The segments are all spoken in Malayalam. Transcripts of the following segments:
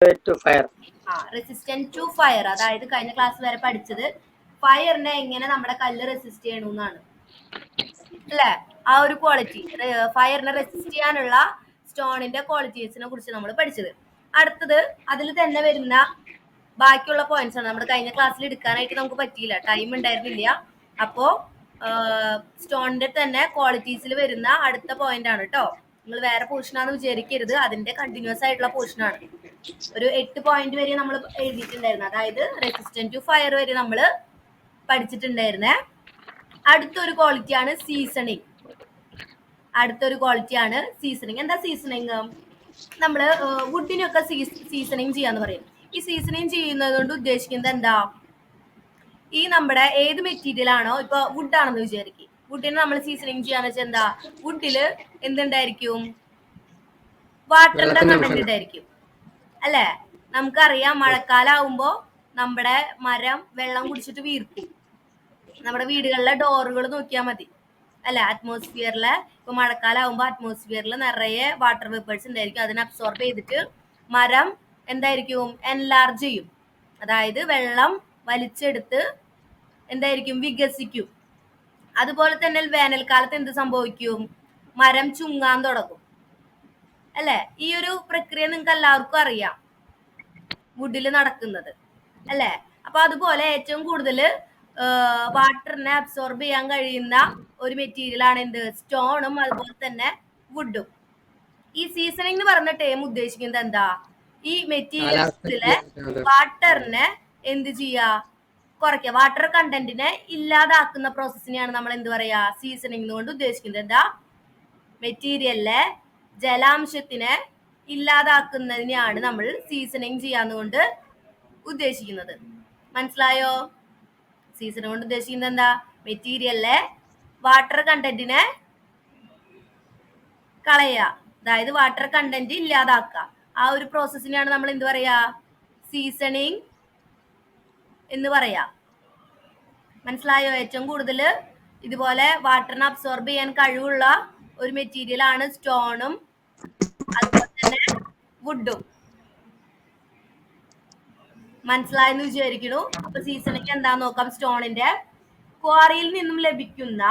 To fire. Resistant to fire, അതായത് കഴിഞ്ഞ ക്ലാസ് വരെ പഠിച്ചത് ഫയറിനെ എങ്ങനെ നമ്മുടെ കല്ല് റെസിസ്റ്റ് ചെയ്യണമെന്നാണ് അല്ലേ? ആ ഒരു ക്വാളിറ്റി, ഫയറിനെ റെസിസ്റ്റ് ചെയ്യാനുള്ള സ്റ്റോണിന്റെ ക്വാളിറ്റീസിനെ കുറിച്ച് നമ്മൾ പഠിച്ചത്. അടുത്തത് അതിൽ തന്നെ വരുന്ന ബാക്കിയുള്ള പോയിന്റ്സ് ആണ്. നമ്മുടെ കഴിഞ്ഞ ക്ലാസ്സിൽ എടുക്കാനായിട്ട് നമുക്ക് പറ്റിയില്ല, ടൈം ഉണ്ടായിരുന്നില്ല. അപ്പോ സ്റ്റോണിന്റെ തന്നെ ക്വാളിറ്റീസിൽ വരുന്ന അടുത്ത പോയിന്റ് ആണ് കേട്ടോ. നിങ്ങൾ വേറെ പോർഷനാണെന്ന് വിചാരിക്കരുത്, അതിന്റെ കണ്ടിന്യൂസ് ആയിട്ടുള്ള പോർഷനാണ്. ഒരു 8 പോയിന്റ് വരെ നമ്മൾ എഴുതിയിട്ടുണ്ടായിരുന്നു, അതായത് റെസിസ്റ്റന്റ് ടു ഫയർ വരെ നമ്മൾ പഠിച്ചിട്ടുണ്ടായിരുന്നേ. അടുത്തൊരു ക്വാളിറ്റിയാണ് സീസണിങ്. എന്താ സീസണിങ്? നമ്മള് വുഡിനൊക്കെ സീസണിങ് ചെയ്യാന്ന് പറയും. ഈ സീസണിങ് ചെയ്യുന്നത് കൊണ്ട് ഉദ്ദേശിക്കുന്നത് എന്താ? ഈ നമ്മുടെ ഏത് മെറ്റീരിയൽ ആണോ, ഇപ്പൊ വുഡ് ആണെന്ന് വിചാരിക്കും, വുഡിനെ നമ്മൾ സീസണിങ് ചെയ്യാന്ന് വെച്ചാൽ എന്താ, വുഡില് എന്തുണ്ടായിരിക്കും? വാട്ടറിന്റെ കണ്ടന്റ് ഉണ്ടായിരിക്കും അല്ലെ? നമുക്കറിയാം മഴക്കാലം ആവുമ്പോ നമ്മുടെ മരം വെള്ളം കുടിച്ചിട്ട് വീർക്കും. നമ്മുടെ വീടുകളിലെ ഡോറുകൾ നോക്കിയാൽ മതി അല്ലെ, അറ്റ്മോസ്ഫിയറിലെ ഇപ്പൊ മഴക്കാലം ആവുമ്പോ അറ്റ്മോസ്ഫിയറിൽ നിറയെ വാട്ടർ വേപ്പേഴ്സ് ഉണ്ടായിരിക്കും. അതിനെ അബ്സോർബ് ചെയ്തിട്ട് മരം എന്തായിരിക്കും? എൻലാർജ് ചെയ്യും, അതായത് വെള്ളം വലിച്ചെടുത്ത് എന്തായിരിക്കും? വികസിക്കും. അതുപോലെ തന്നെ വേനൽക്കാലത്ത് എന്ത് സംഭവിക്കും? മരം ചുങ്ങാൻ തുടങ്ങും അല്ലെ? ഈ ഒരു പ്രക്രിയ നിങ്ങൾക്ക് എല്ലാവർക്കും അറിയാം, വുഡില് നടക്കുന്നത് അല്ലെ? അപ്പൊ അതുപോലെ ഏറ്റവും കൂടുതൽ വാട്ടറിനെ അബ്സോർബ് ചെയ്യാൻ കഴിയുന്ന ഒരു മെറ്റീരിയൽ ആണ് എന്ത്? സ്റ്റോണും അതുപോലെ തന്നെ വുഡും. ഈ സീസണിംഗ് എന്ന് പറഞ്ഞ ടേം ഉദ്ദേശിക്കുന്നത് എന്താ? ഈ മെറ്റീരിയൽസിലെ വാട്ടറിനെ എന്ത് ചെയ്യാ? കുറയ്ക്കുക, വാട്ടർ കണ്ടന്റിനെ ഇല്ലാതാക്കുന്ന പ്രോസസ്സിനെയാണ് നമ്മൾ എന്ത് പറയാ? സീസണിംഗ് കൊണ്ട് ഉദ്ദേശിക്കുന്നത്. എന്താ? മെറ്റീരിയലിലെ ജലാംശത്തിനെ ഇല്ലാതാക്കുന്നതിനെയാണ് നമ്മൾ സീസണിങ് ചെയ്യാന്നുകൊണ്ട് ഉദ്ദേശിക്കുന്നത്. മനസ്സിലായോ? സീസണിങ് കൊണ്ട് ഉദ്ദേശിക്കുന്നത് എന്താ? മെറ്റീരിയലിലെ വാട്ടർ കണ്ടന്റിനെ കളയുക, അതായത് വാട്ടർ കണ്ടന്റ് ഇല്ലാതാക്കുക. ആ ഒരു പ്രോസസ്സിനെയാണ് നമ്മൾ എന്ത് പറയാ? സീസണിങ് എന്ന് പറയാ. മനസ്സിലായോ? ഏറ്റവും കൂടുതൽ ഇതുപോലെ വാട്ടറിനെ അബ്സോർബ് ചെയ്യാൻ കഴിവുള്ള ഒരു മെറ്റീരിയൽ ആണ് സ്റ്റോണും അതുപോലെ തന്നെ വുഡും. മനസ്സിലായെന്ന് വിചാരിക്കുന്നു. അപ്പൊ സീസണിങ് എന്താന്ന് നോക്കാം. സ്റ്റോണിന്റെ ക്വാറിയിൽ നിന്നും ലഭിക്കുന്ന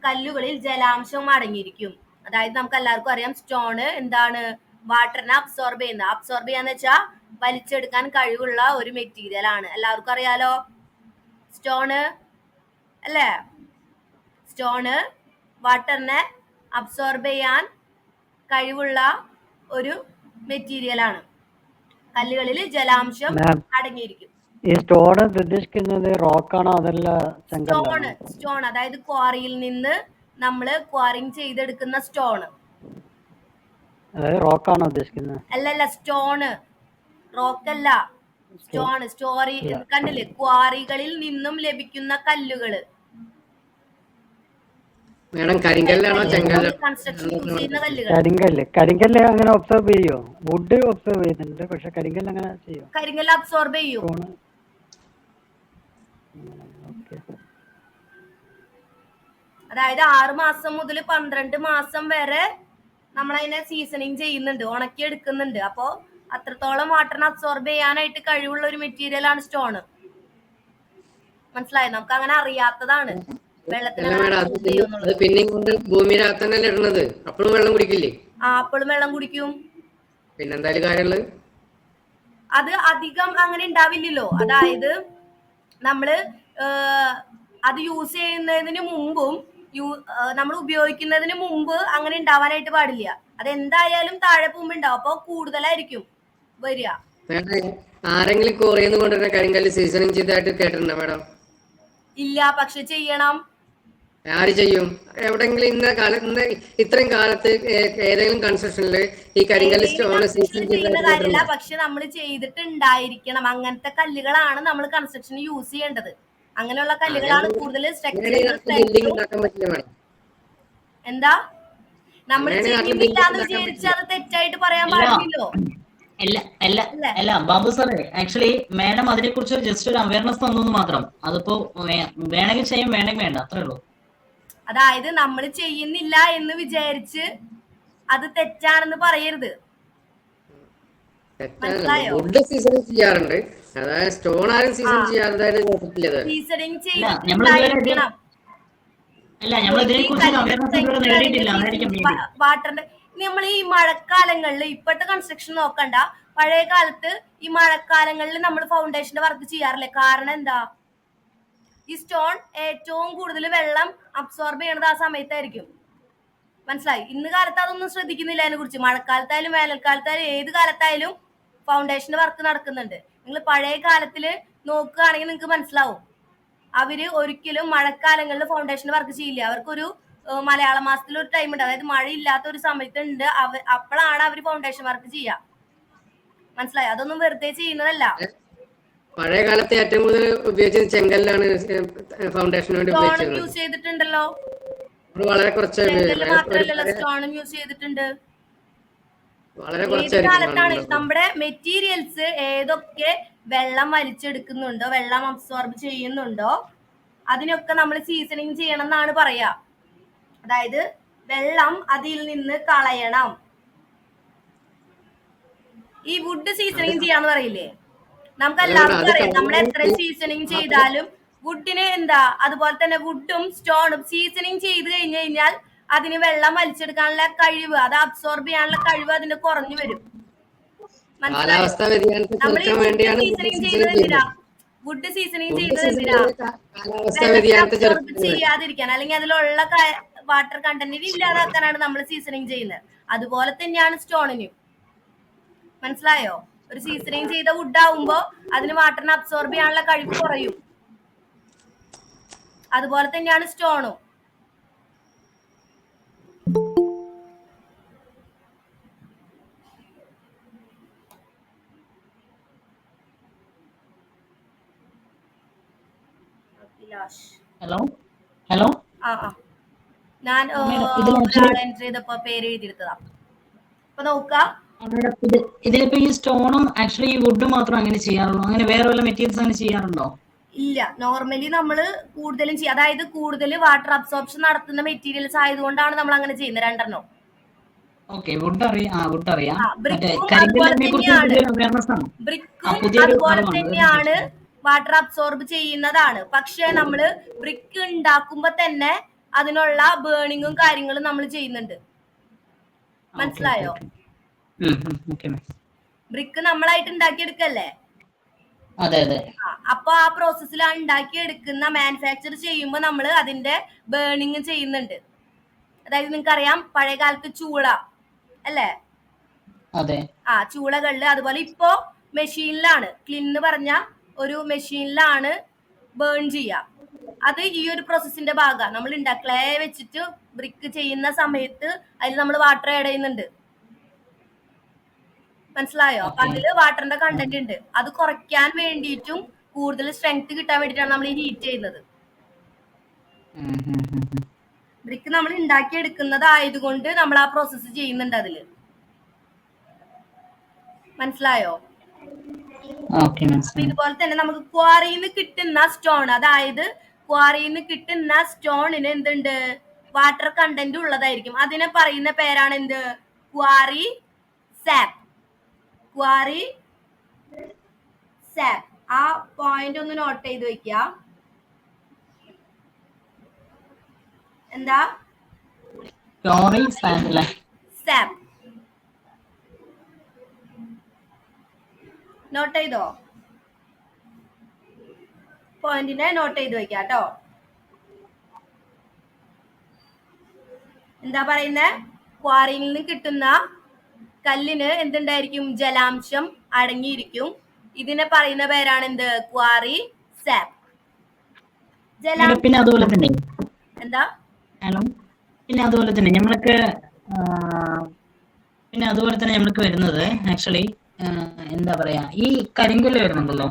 കല്ലുകളിൽ ജലാംശം അടങ്ങിയിരിക്കും. അതായത് നമുക്ക് എല്ലാവർക്കും അറിയാം സ്റ്റോണ് എന്താണ്? വാട്ടറിനെ അബ്സോർബ് ചെയ്യാന്ന് വെച്ചാൽ വലിച്ചെടുക്കാൻ കഴിവുള്ള ഒരു മെറ്റീരിയൽ ആണ്. എല്ലാവർക്കും അറിയാലോ സ്റ്റോണ് അല്ലേ? സ്റ്റോണ് വാട്ടറിനെ അബ്സോർബ് ചെയ്യാൻ കഴിവുള്ള ഒരു മെറ്റീരിയൽ ആണ്. കല്ലുകളിൽ ജലാംശം അടങ്ങിയിരിക്കും. ഈ സ്റ്റോൺ ഉദ്ദേശിക്കുന്നത് റോക്കാണോ അതല്ല സ്റ്റോൺ അതായത് ക്വാറിയിൽ നിന്ന് നമ്മള് ക്വാറിങ് ചെയ്തെടുക്കുന്ന സ്റ്റോൺ. റോക്കാണോ ഉദ്ദേശിക്കുന്നത്? അല്ലല്ല, സ്റ്റോണ്, റോക്കല്ല, സ്റ്റോൺ. കണ്ടില്ലേ, ക്വാറികളിൽ നിന്നും ലഭിക്കുന്ന കല്ലുകള്. കരിങ്കല്ല് അങ്ങനെ ഒബ്സർവ് ചെയ്യോ? വുഡ് ഒബ്സർവ് ചെയ്യുന്നുണ്ട്, പക്ഷെ കരിങ്കല്ല് അങ്ങനെ ചെയ്യോ? കരിങ്കല്ല് അബ്സോർബ് ചെയ്യും. അതായത് 6 മാസം മുതൽ 12 മാസം വരെ നമ്മളതിനെ സീസണിങ് ചെയ്യുന്നുണ്ട്, ഉണക്കി എടുക്കുന്നുണ്ട്. അപ്പോ അത്രത്തോളം വാട്ടറിനെ അബ്സോർബ് ചെയ്യാനായിട്ട് കഴിവുള്ള ഒരു മെറ്റീരിയൽ ആണ് സ്റ്റോണ്. മനസ്സിലായോ? നമുക്ക് അങ്ങനെ അറിയാത്തതാണ്. അപ്പോഴും വെള്ളം കുടിക്കില്ലേ? അപ്പോഴും വെള്ളം കുടിക്കും. പിന്നെന്തായാലും കാര്യമുള്ളത് അത് അധികം അങ്ങനെ ഉണ്ടാവില്ലല്ലോ. അതായത് നമ്മള് അത് യൂസ് ചെയ്യുന്നതിന് മുമ്പും നമ്മൾ ഉപയോഗിക്കുന്നതിന് മുമ്പ് അങ്ങനെ ഉണ്ടാവാനായിട്ട് പാടില്ല. അതെന്തായാലും താഴെ പോകുമ്പോ ഉണ്ടാവും, അപ്പൊ കൂടുതലായിരിക്കും വരിക. ആരെങ്കിലും കോറിയെന്ന് കൊണ്ടുവരുന്ന കരിങ്കല്ല് സീസണിങ് ചെയ്തതായിട്ട് കേട്ടിട്ടുണ്ടോ മാഡം? ഇല്ല, പക്ഷെ ചെയ്യണം. ആര് ചെയ്യും? എവിടെങ്കിലും ഇന്ന് ഇത്രയും കാലത്ത് ഏതെങ്കിലും കൺസ്ട്രക്ഷനില് ഈ കരിങ്കല്ല് സ്റ്റോൺ ചെയ്യുന്ന കാര്യമില്ല, പക്ഷെ നമ്മൾ ചെയ്തിട്ടുണ്ടായിരിക്കണം. അങ്ങനത്തെ കല്ലുകളാണ് നമ്മൾ കൺസ്ട്രക്ഷന് യൂസ് ചെയ്യേണ്ടത്. അങ്ങനെയുള്ള കല്ലുകളാണ് കൂടുതൽ എന്താ നമ്മൾ ചെയ്യുന്നില്ല എന്ന് വിചാരിച്ച് അത് തെറ്റായിട്ട് പറയാൻ പാടില്ലല്ലോ. അല്ല ബാബു സാറേ, ആക്ച്വലി മാഡം അതിനെ കുറിച്ച് ജസ്റ്റ് ഒരു അവയർനെസ് തന്നു മാത്രം. അതിപ്പോ വേണമെങ്കിൽ ചെയ്യും, വേണമെങ്കിൽ വേണ്ട, അത്രേ ഉള്ളൂ. അതായത് നമ്മൾ ചെയ്യുന്നില്ല എന്ന് വിചാരിച്ച് അത് തെറ്റാണെന്ന് പറയരുത്. മനസ്സിലായോ? വുഡ് സീസണിങ് ചെയ്യാറുണ്ട്, അതായത് സ്റ്റോൺ ആരും സീസൺ ചെയ്യാറുണ്ടായിട്ട് കേട്ടിട്ടില്ല. സീസണിങ് അല്ല നമ്മളിതുവരെ ഇതിനെ കുറിച്ച് അവയർനെസ് ഇതുവരെ നേടിയിട്ടില്ല, അതായിരിക്കും മേ ബി. വാട്ടറിന്റെ നമ്മൾ ഈ മഴക്കാലങ്ങളിൽ ഇപ്പോഴത്തെ കൺസ്ട്രക്ഷൻ നോക്കണ്ട, പഴയ കാലത്ത് ഈ മഴക്കാലങ്ങളിൽ നമ്മൾ ഫൗണ്ടേഷന്റെ വർക്ക് ചെയ്യാറില്ലേ? കാരണം എന്താ? ഈ സ്റ്റോൺ ഏറ്റവും കൂടുതൽ വെള്ളം അബ്സോർബ് ചെയ്യണത് ആ സമയത്തായിരിക്കും. മനസ്സിലായി? ഇന്ന് കാലത്ത് അതൊന്നും ശ്രദ്ധിക്കുന്നില്ല അതിനെ കുറിച്ച്. മഴക്കാലത്തായാലും വേനൽക്കാലത്തായാലും ഏത് കാലത്തായാലും ഫൗണ്ടേഷന്റെ വർക്ക് നടക്കുന്നുണ്ട്. നിങ്ങൾ പഴയ കാലത്തില് നോക്കുകയാണെങ്കിൽ നിങ്ങൾക്ക് മനസ്സിലാവും. അവര് ഒരിക്കലും മഴക്കാലങ്ങളിൽ ഫൗണ്ടേഷൻ വർക്ക് ചെയ്യില്ല. അവർക്കൊരു മലയാള മാസത്തിൽ ഒരു ടൈം ഉണ്ട്, അതായത് മഴയില്ലാത്ത ഒരു സമയത്തുണ്ട്, അപ്പോഴാണ് അവർ ഫൗണ്ടേഷൻ വർക്ക് ചെയ്യുക. മനസ്സിലായി? അതൊന്നും വെറുതെ ചെയ്യുന്നതല്ല. പഴയ കാലത്തെ ഏറ്റവും കൂടുതൽ ഉപയോഗിച്ചത് ചെങ്കല്ലാണ് ഫൗണ്ടേഷന് വേണ്ടി സ്റ്റോണും യൂസ് ചെയ്തിട്ടുണ്ടല്ലോ. വളരെ കുറച്ച്, മാത്രമല്ലല്ലോ സ്റ്റോണും യൂസ് ചെയ്തിട്ടുണ്ട്. വളരെ ഏത് കാലത്താണ് നമ്മുടെ മെറ്റീരിയൽസ് ഏതൊക്കെ വെള്ളം വലിച്ചെടുക്കുന്നുണ്ടോ, വെള്ളം അബ്സോർബ് ചെയ്യുന്നുണ്ടോ, അതിനൊക്കെ നമ്മൾ സീസണിങ് ചെയ്യണം എന്നാണ് പറയാ. അതായത് വെള്ളം അതിൽ നിന്ന് കളയണം. ഈ വുഡ് സീസണിങ് ചെയ്യാന്ന് പറയില്ലേ, നമുക്ക് എല്ലാവർക്കും അറിയാം. നമ്മൾ എത്ര സീസണിങ് ചെയ്താലും വുഡിന് എന്താ, അതുപോലെ തന്നെ വുഡും സ്റ്റോണും സീസണിങ് ചെയ്ത് കഴിഞ്ഞു കഴിഞ്ഞാൽ അതിന് വെള്ളം വലിച്ചെടുക്കാനുള്ള കഴിവ്, അത് അബ്സോർബ് ചെയ്യാനുള്ള കഴിവ് അതിന് കുറഞ്ഞു വരും. മനസ്സിലായോ? നമ്മൾ ഈ വുഡ് സീസണിങ് ചെയ്യുന്നത് എന്തിനാ? വുഡ് സീസണിങ് ചെയ്യുന്നത് എന്തിനാ? അബ്സോർബ് ചെയ്യാതിരിക്കാൻ, അല്ലെങ്കിൽ അതിലുള്ള വാട്ടർ കണ്ടന്റ് ഇല്ലാതാക്കാനാണ് നമ്മൾ സീസണിങ് ചെയ്യുന്നത്. അതുപോലെ തന്നെയാണ് സ്റ്റോണിനും. മനസ്സിലായോ? ഒരു സീസണിങ് ചെയ്ത വുഡ് ആവുമ്പോ അതിന് വാട്ടറിനെ അബ്സോർബ് ചെയ്യാനുള്ള കഴിവ് കുറയും. അതുപോലെ തന്നെയാണ് സ്റ്റോണും. ഹലോ ഹലോ ഞാൻ ഒരാളെ എൻട്രി ചെയ്തപ്പോ പേര് എഴുതിയെടുത്തതാ. അപ്പൊ നോക്കാം, ഇതിലിപ്പോ ഈ സ്റ്റോണും ആക്ച്വലി ഈ വുഡും മാത്രം അങ്ങനെ ചെയ്യാറുള്ളൂ, അങ്ങനെ വേറെ വല്ല മെറ്റീരിയൽസ് അങ്ങനെ ചെയ്യാറുണ്ടോ? ഇല്ല. നോർമലി നമ്മള് കൂടുതലും ചെയ്യും, അതായത് കൂടുതൽ വാട്ടർ അബ്സോർപ്ഷൻ നടത്തുന്ന മെറ്റീരിയൽസ് ആയതുകൊണ്ടാണ് നമ്മൾ അങ്ങനെ ചെയ്യുന്നത്. രണ്ടെണ്ണം. വുഡ് അറിയാം. ബ്രിക്കും അതുപോലെ തന്നെയാണ് വാട്ടർ അബ്സോർബ് ചെയ്യുന്നതാണ്. പക്ഷെ നമ്മള് ബ്രിക്ക് ഉണ്ടാക്കുമ്പോ തന്നെ അതിനുള്ള ബേണിങ്ങും കാര്യങ്ങളും നമ്മൾ ചെയ്യുന്നുണ്ട്. മനസ്സിലായോ? ബ്രിക്ക് നമ്മളായിട്ട് ഉണ്ടാക്കിയെടുക്കല്ലേ. അപ്പൊ ആ പ്രോസസ്സിൽ ഉണ്ടാക്കിയെടുക്കുന്ന മാനുഫാക്ചർ ചെയ്യുമ്പോൾ നമ്മൾ അതിന്റെ ബേണിങ് ചെയ്യുന്നുണ്ട്. അതായത് നിങ്ങൾക്കറിയാം പഴയ കാലത്ത് ചൂള അല്ലേ? ചൂളകളില്, അതുപോലെ ഇപ്പോ മെഷീനിലാണ്, ക്ലിന്ന് പറഞ്ഞ ഒരു മെഷീനിലാണ് ബേൺ ചെയ്യുക. അത് ഈ ഒരു പ്രോസസ്സിന്റെ ഭാഗമാണ്. നമ്മൾ ക്ലേ വെച്ചിട്ട് ബ്രിക്ക് ചെയ്യുന്ന സമയത്ത് അതിൽ നമ്മൾ വാട്ടർ ആഡ് ചെയ്യുന്നുണ്ട്. മനസ്സിലായോ? അപ്പൊ അതില് വാട്ടറിന്റെ കണ്ടന്റ് ഉണ്ട്. അത് കുറയ്ക്കാൻ വേണ്ടിയിട്ടും കൂടുതൽ സ്ട്രെങ്ത് കിട്ടാൻ വേണ്ടിയിട്ടാണ് നമ്മൾ ഈ ഹീറ്റ് ചെയ്യുന്നത്. ബ്രിക്ക് നമ്മൾ ഉണ്ടാക്കിയെടുക്കുന്നതായതുകൊണ്ട് നമ്മൾ ആ പ്രോസസ്സ് ചെയ്യുന്നുണ്ട് അതില്. മനസ്സിലായോ? ഇതുപോലെ തന്നെ നമുക്ക് ക്വാറിയിൽ നിന്ന് കിട്ടുന്ന സ്റ്റോൺ, അതായത് ക്വാറിയിൽ നിന്ന് കിട്ടുന്ന സ്റ്റോണിന് എന്തുണ്ട്? വാട്ടർ കണ്ടന്റ് ഉള്ളതായിരിക്കും. അതിനെ പറയുന്ന പേരാണ് എന്ത്? Quarry sap. Quarry sap. ആ പോയിന്റ് ഒന്ന് നോട്ട് ചെയ്ത് വെക്കുക. എന്താ? സാപ്പ്. നോട്ട് ചെയ്തോ? പോയിന്റിനെ നോട്ട് ചെയ്ത് വെക്കാം കേട്ടോ. എന്താ പറയുന്നത്? ക്വാറിയിൽ നിന്ന് കിട്ടുന്ന കല്ലിന് എന്തുണ്ടായിരിക്കും? ജലാംശം അടങ്ങിയിരിക്കും. ഇതിനെ പറയുന്ന പേരാണ് എന്ത്? Quarry sap. പിന്നെ അതുപോലെ തന്നെ എന്താ? പിന്നെ അതുപോലെ തന്നെ നമ്മൾക്ക് വരുന്നത് ആക്ച്വലി എന്താ പറയാ, ഈ കരിങ്കല്ല് വരുന്നുണ്ടല്ലോ.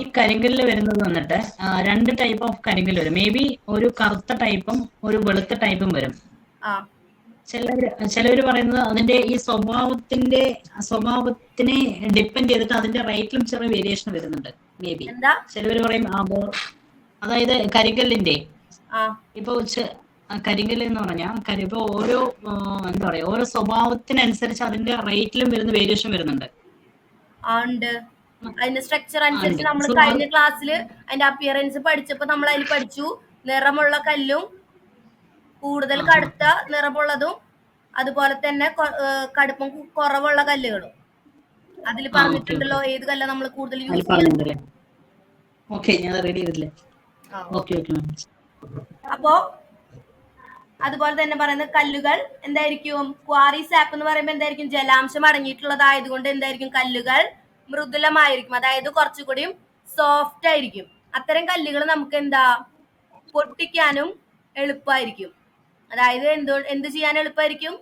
ഈ കരിങ്കല്ല് വരുന്നത് വന്നിട്ട് രണ്ട് ടൈപ്പ് ഓഫ് കരിങ്കല്ല് വരും. മേ ബി ഒരു കറുത്ത ടൈപ്പും ഒരു വെളുത്ത ടൈപ്പും വരും. ചിലവര് പറയുന്നത് അതിന്റെ ഈ സ്വഭാവത്തിനെ ഡിപ്പെൻഡ് ചെയ്തിട്ട് അതിന്റെ റേറ്റിലും ചെറിയ വേരിയേഷൻ വരുന്നുണ്ട്. മേ ബി ചിലവര് പറയും അതായത് കരിങ്കല്ലിന്റെ ഇപ്പൊ കരിങ്കല്ല് എന്ന് പറഞ്ഞാൽ ഇപ്പൊ ഓരോ എന്താ പറയാ, ഓരോ സ്വഭാവത്തിനനുസരിച്ച് അതിന്റെ റേറ്റിലും വരുന്ന വേരിയേഷൻ വരുന്നുണ്ട്. ഉണ്ട്. അതിന്റെ സ്ട്രക്ചർ ഉണ്ട്. അനുസരിച്ച് നമ്മൾ So, കഴിഞ്ഞ ക്ലാസ്സിൽ അതിന്റെ അപ്പിയറൻസ് പഠിച്ചപ്പോൾ നമ്മൾ അതിൽ പഠിച്ചു നിറമുള്ള കല്ലും കൂടുതൽ കടുത്ത നിറമുള്ളതും അതുപോലെ തന്നെ കടുപ്പം കുറവുള്ള കല്ലുകളും അതിൽ പറഞ്ഞിട്ടുണ്ടല്ലോ ഏത് കല്ല നമ്മൾ കൂടുതൽ യൂസ് ചെയ്യുന്നത്. ഓക്കെ, ഞാൻ റെഡി ചെയ്തില്ലേ? Okay okay. അപ്പോ അതുപോലെ തന്നെ പറയുന്ന കല്ലുകൾ എന്തായിരിക്കും? ക്വാറി സാപ്പ് എന്ന് പറയുമ്പോൾ എന്തായിരിക്കും? ജലാംശം അടങ്ങിയിട്ടുള്ളതായതുകൊണ്ട് എന്തായിരിക്കും? കല്ലുകൾ മൃദുലമായിരിക്കും, അതായത് കുറച്ചുകൂടിയും സോഫ്റ്റ് ആയിരിക്കും. അത്തരം കല്ലുകൾ നമുക്ക് എന്താ പൊട്ടിക്കാനും എളുപ്പമായിരിക്കും. അതായത് എന്ത് ചെയ്യാൻ എളുപ്പമായിരിക്കും?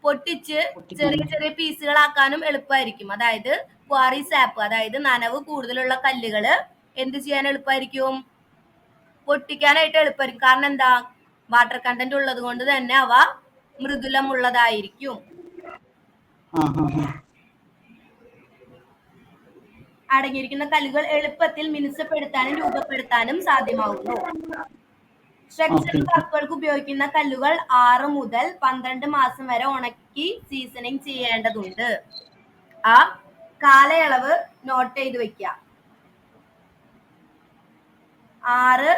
പൊട്ടിച്ച് ചെറിയ ചെറിയ പീസുകളാക്കാനും എളുപ്പമായിരിക്കും. അതായത് ക്വാറി സാപ്പ്, അതായത് നനവ് കൂടുതലുള്ള കല്ലുകള് എന്ത് ചെയ്യാൻ എളുപ്പമായിരിക്കും? പൊട്ടിക്കാനായിട്ട് എളുപ്പമായിരിക്കും. കാരണം എന്താ? വാട്ടർ കണ്ടന്റ് ഉള്ളത് കൊണ്ട് തന്നെ അവ മൃദുലമുള്ളതായിരിക്കും. അടങ്ങിയിരിക്കുന്ന കല്ലുകൾ എളുപ്പത്തിൽ മിനുസപ്പെടുത്താനും രൂപപ്പെടുത്താനും സാധ്യമാകുന്നു. സ്ട്രക്ചറൽ വർക്കുകൾക്ക് ഉപയോഗിക്കുന്ന കല്ലുകൾ 6 മുതൽ 12 മാസം വരെ ഉണക്കി സീസണിങ് ചെയ്യേണ്ടതുണ്ട്. ആ കാലയളവ് നോട്ട് ചെയ്ത് വെക്കുക. 6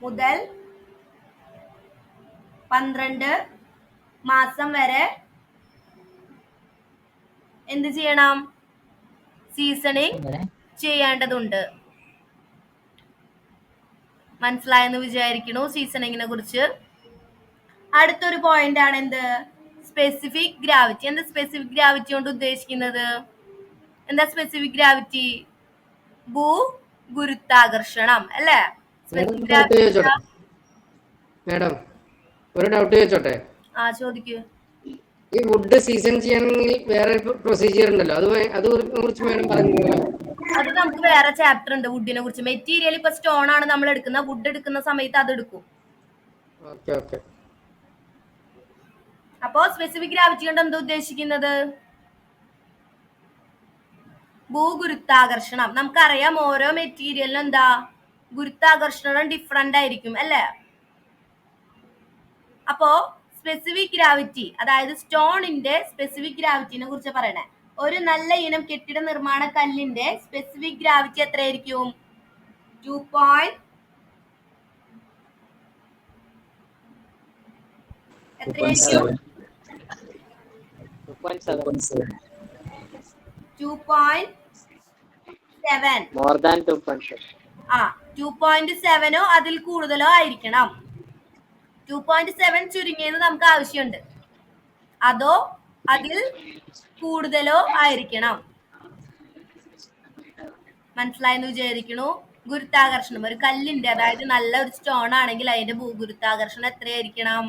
മുതൽ 12 മാസം വരെ എന്ത് ചെയ്യണം? സീസണിങ് ചെയ്യേണ്ടതുണ്ട്. മനസ്സിലായെന്ന് വിചാരിക്കുന്നു സീസണിങ്ങിനെ കുറിച്ച്. അടുത്തൊരു പോയിന്റ് ആണ് എന്ത്? Specific gravity. എന്താ സ്പെസിഫിക് ഗ്രാവിറ്റി കൊണ്ട് ഉദ്ദേശിക്കുന്നത്? എന്താ സ്പെസിഫിക് ഗ്രാവിറ്റി? ഭൂഗുരുത്വാകർഷണം അല്ലേ? മാഡം ഒരു ഡൗട്ട് ചോദിച്ചോട്ടെ? ചോദിക്കൂ. ഈ വുഡ് സീസൺ ചെയ്യണമെങ്കിൽ വേറെ പ്രൊസീജിയർ ഉണ്ടല്ലോ, അത് കുറിച്ച് മാഡം പറഞ്ഞു. അത് നമുക്ക് വേറെ ചാപ്റ്റർ ഉണ്ട് വുഡിനെ കുറിച്ച്. മെറ്റീരിയൽ ഇപ്പൊ സ്റ്റോൺ ആണ് നമ്മൾ എടുക്കുന്ന, വുഡ് എടുക്കുന്ന സമയത്ത് അത് എടുക്കും. അപ്പോ സ്പെസിഫിക് ഗ്രാവിറ്റി കൊണ്ട് എന്താ ഉദ്ദേശിക്കുന്നത്? ഭൂഗുരുത്വാകർഷണം. നമുക്കറിയാം ഓരോ മെറ്റീരിയലിനും എന്താ ഗുരുത്വാകർഷണം ഡിഫറെന്റ് ആയിരിക്കും അല്ലേ? അപ്പോ സ്പെസിഫിക് ഗ്രാവിറ്റി, അതായത് സ്റ്റോണിന്റെ സ്പെസിഫിക് ഗ്രാവിറ്റിനെ കുറിച്ച് പറയണേ. ഒരു നല്ല ഇനം കെട്ടിട നിർമ്മാണ കല്ലിന്റെ സ്പെസിഫിക് ഗ്രാവിറ്റി എത്രയായിരിക്കും? 2.7. More than 2.7. 2.7 അതിൽ കൂടുതലോ ആയിരിക്കണം. 2.7 ചുരുങ്ങിയത് നമുക്ക് ആവശ്യമുണ്ട്, അതോ അതിൽ കൂടുതലോ ആയിരിക്കണം. മനസ്സിലായെന്ന് വിചാരിക്കണു. ഗുരുത്വാകർഷണം ഒരു കല്ലിന്റെ, അതായത് നല്ല ഒരു സ്റ്റോൺ ആണെങ്കിൽ അതിന്റെ ഭൂഗുരുത്വാകർഷണം എത്രയായിരിക്കണം?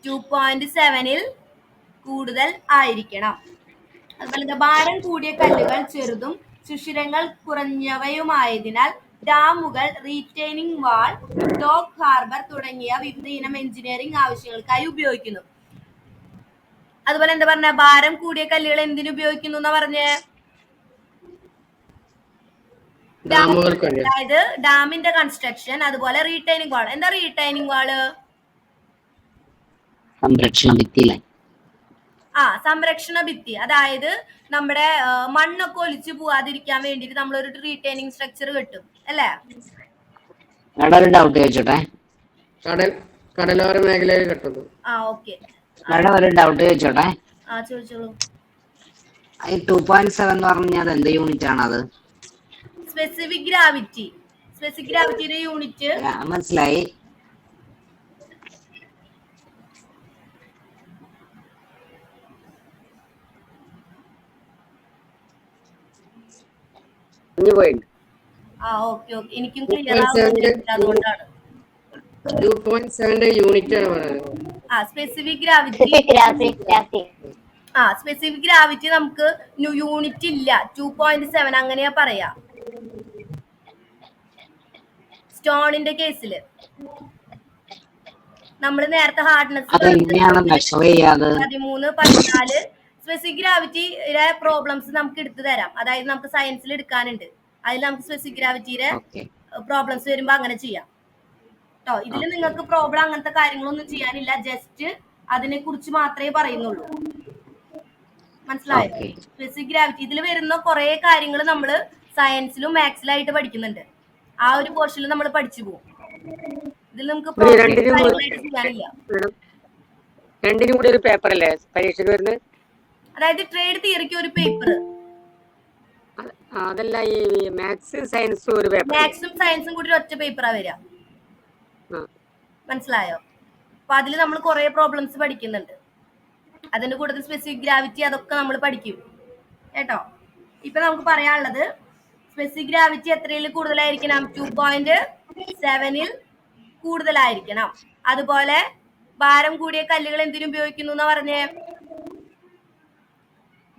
2.7 കൂടുതൽ ആയിരിക്കണം. അതുപോലെ ഭാരം കൂടിയ കല്ലുകൾ ചെറുതും സുഷിരങ്ങൾ കുറഞ്ഞവയുമായതിനാൽ ഡാമുകൾ, റീറ്റെയിനിങ് വാൾ, ഡോക്ക് ഹാർബർ തുടങ്ങിയ വിവിധ ഇനം എഞ്ചിനീയറിംഗ് ആവശ്യങ്ങൾക്കായി ഉപയോഗിക്കുന്നു. അതുപോലെ എന്താ പറഞ്ഞ? ഭാരം കൂടിയ കല്ലുകൾ എന്തിനു ഉപയോഗിക്കുന്നു എന്നാ പറഞ്ഞേ? അതായത് ഡാമിന്റെ കൺസ്ട്രക്ഷൻ, അതുപോലെ റീറ്റെയിനിങ് വാൾ. എന്താ റീറ്റെയിനിങ് വാള്? സംരക്ഷണ ഭിത്തി. അതായത് നമ്മുടെ മണ്ണൊക്കെ ഒലിച്ചു പോവാതിരിക്കാൻ വേണ്ടിട്ട് നമ്മൾ ഒരു റീറ്റെയിനിങ് സ്ട്രക്ചർ കെട്ടും അല്ലേ? ഡൗട്ട് ചോദിച്ചോട്ടെ? കടലോര മേഖലയിൽ കെട്ടുന്നു. ഓക്കെ. ഒരു ഡൗട്ട് ചോദിച്ചോട്ടെ? ചോദിച്ചോളൂ. 2.7 എന്ന് പറഞ്ഞാൽ എന്ത് യൂണിറ്റ് ആണ് അത്? Specific gravity. സ്പെസിഫിക് ഗ്രാവിറ്റിയുടെ യൂണിറ്റ് മനസ്സിലായി. എനിക്കും ക്ലിയർ ആവുന്നില്ല, അതുകൊണ്ടാണ്. 2.7 യൂണിറ്റ് ആണ് പറയുന്നത്. Specific gravity. സ്പെസിഫിക് ഗ്രാവിറ്റി നമുക്ക് യൂണിറ്റ് ഇല്ല, 2.7 അങ്ങനെയാ പറയാ. സ്റ്റോണിന്റെ കേസില് നമ്മൾ നേരത്തെ ഹാർഡ്നെസ് 13, 14 സ്പെസിഫിക് ഗ്രാവിറ്റിയുടെ പ്രോബ്ലംസ് നമുക്ക് എടുത്തു തരാം. അതായത് നമുക്ക് സയൻസിൽ എടുക്കാനുണ്ട്, അതിൽ നമുക്ക് സ്പെസിഫിക് ഗ്രാവിറ്റിയുടെ പ്രോബ്ലംസ് വരുമ്പോ അങ്ങനെ ചെയ്യാം കേട്ടോ. ഇതിൽ നിങ്ങൾക്ക് പ്രോബ്ലം അങ്ങനത്തെ കാര്യങ്ങളൊന്നും ചെയ്യാനില്ല, ജസ്റ്റ് അതിനെ കുറിച്ച് മാത്രമേ പറയുന്നുള്ളൂ. മനസ്സിലായോ? ഓക്കെ. സ്പെസിഫിക് ഗ്രാവിറ്റി ഇതിൽ വരുന്ന കുറെ കാര്യങ്ങൾ നമ്മൾ സയൻസിലും മാത്സിലായിട്ട് പഠിക്കുന്നുണ്ട്. ആ ഒരു പോർഷനിൽ നമ്മൾ പഠിച്ചു പോകും. ഇതിൽ നമുക്ക് കാര്യങ്ങളായിട്ട് ചെയ്യാനില്ല. രണ്ടിനും കൂടി ഒരു പേപ്പർ അല്ലേ പരീക്ഷയ്ക്ക് വരുന്നത്? അതായത് ട്രേഡ് തിയറിക്ക് ഒരു പേപ്പർ, അതല്ല ഈ മാത്സ് സയൻസും ഒരു പേപ്പർ. മാത്സും സയൻസും കൂടി ഒറ്റ പേപ്പറാ വരിക. മനസ്സിലായോ? അപ്പൊ അതിൽ നമ്മൾ കുറെ പ്രോബ്ലംസ് പഠിക്കുന്നുണ്ട്. അതിന്റെ കൂടുതൽ സ്പെസിഫിക് ഗ്രാവിറ്റി അതൊക്കെ നമ്മൾ പഠിക്കും കേട്ടോ. ഇപ്പൊ നമുക്ക് പറയാനുള്ളത് സ്പെസിഫിക് ഗ്രാവിറ്റി എത്രയിൽ കൂടുതലായിരിക്കണം? 2.7 കൂടുതലായിരിക്കണം. അതുപോലെ ഭാരം കൂടിയ കല്ലുകൾ എന്തിനു ഉപയോഗിക്കുന്നു എന്ന് പറഞ്ഞേ?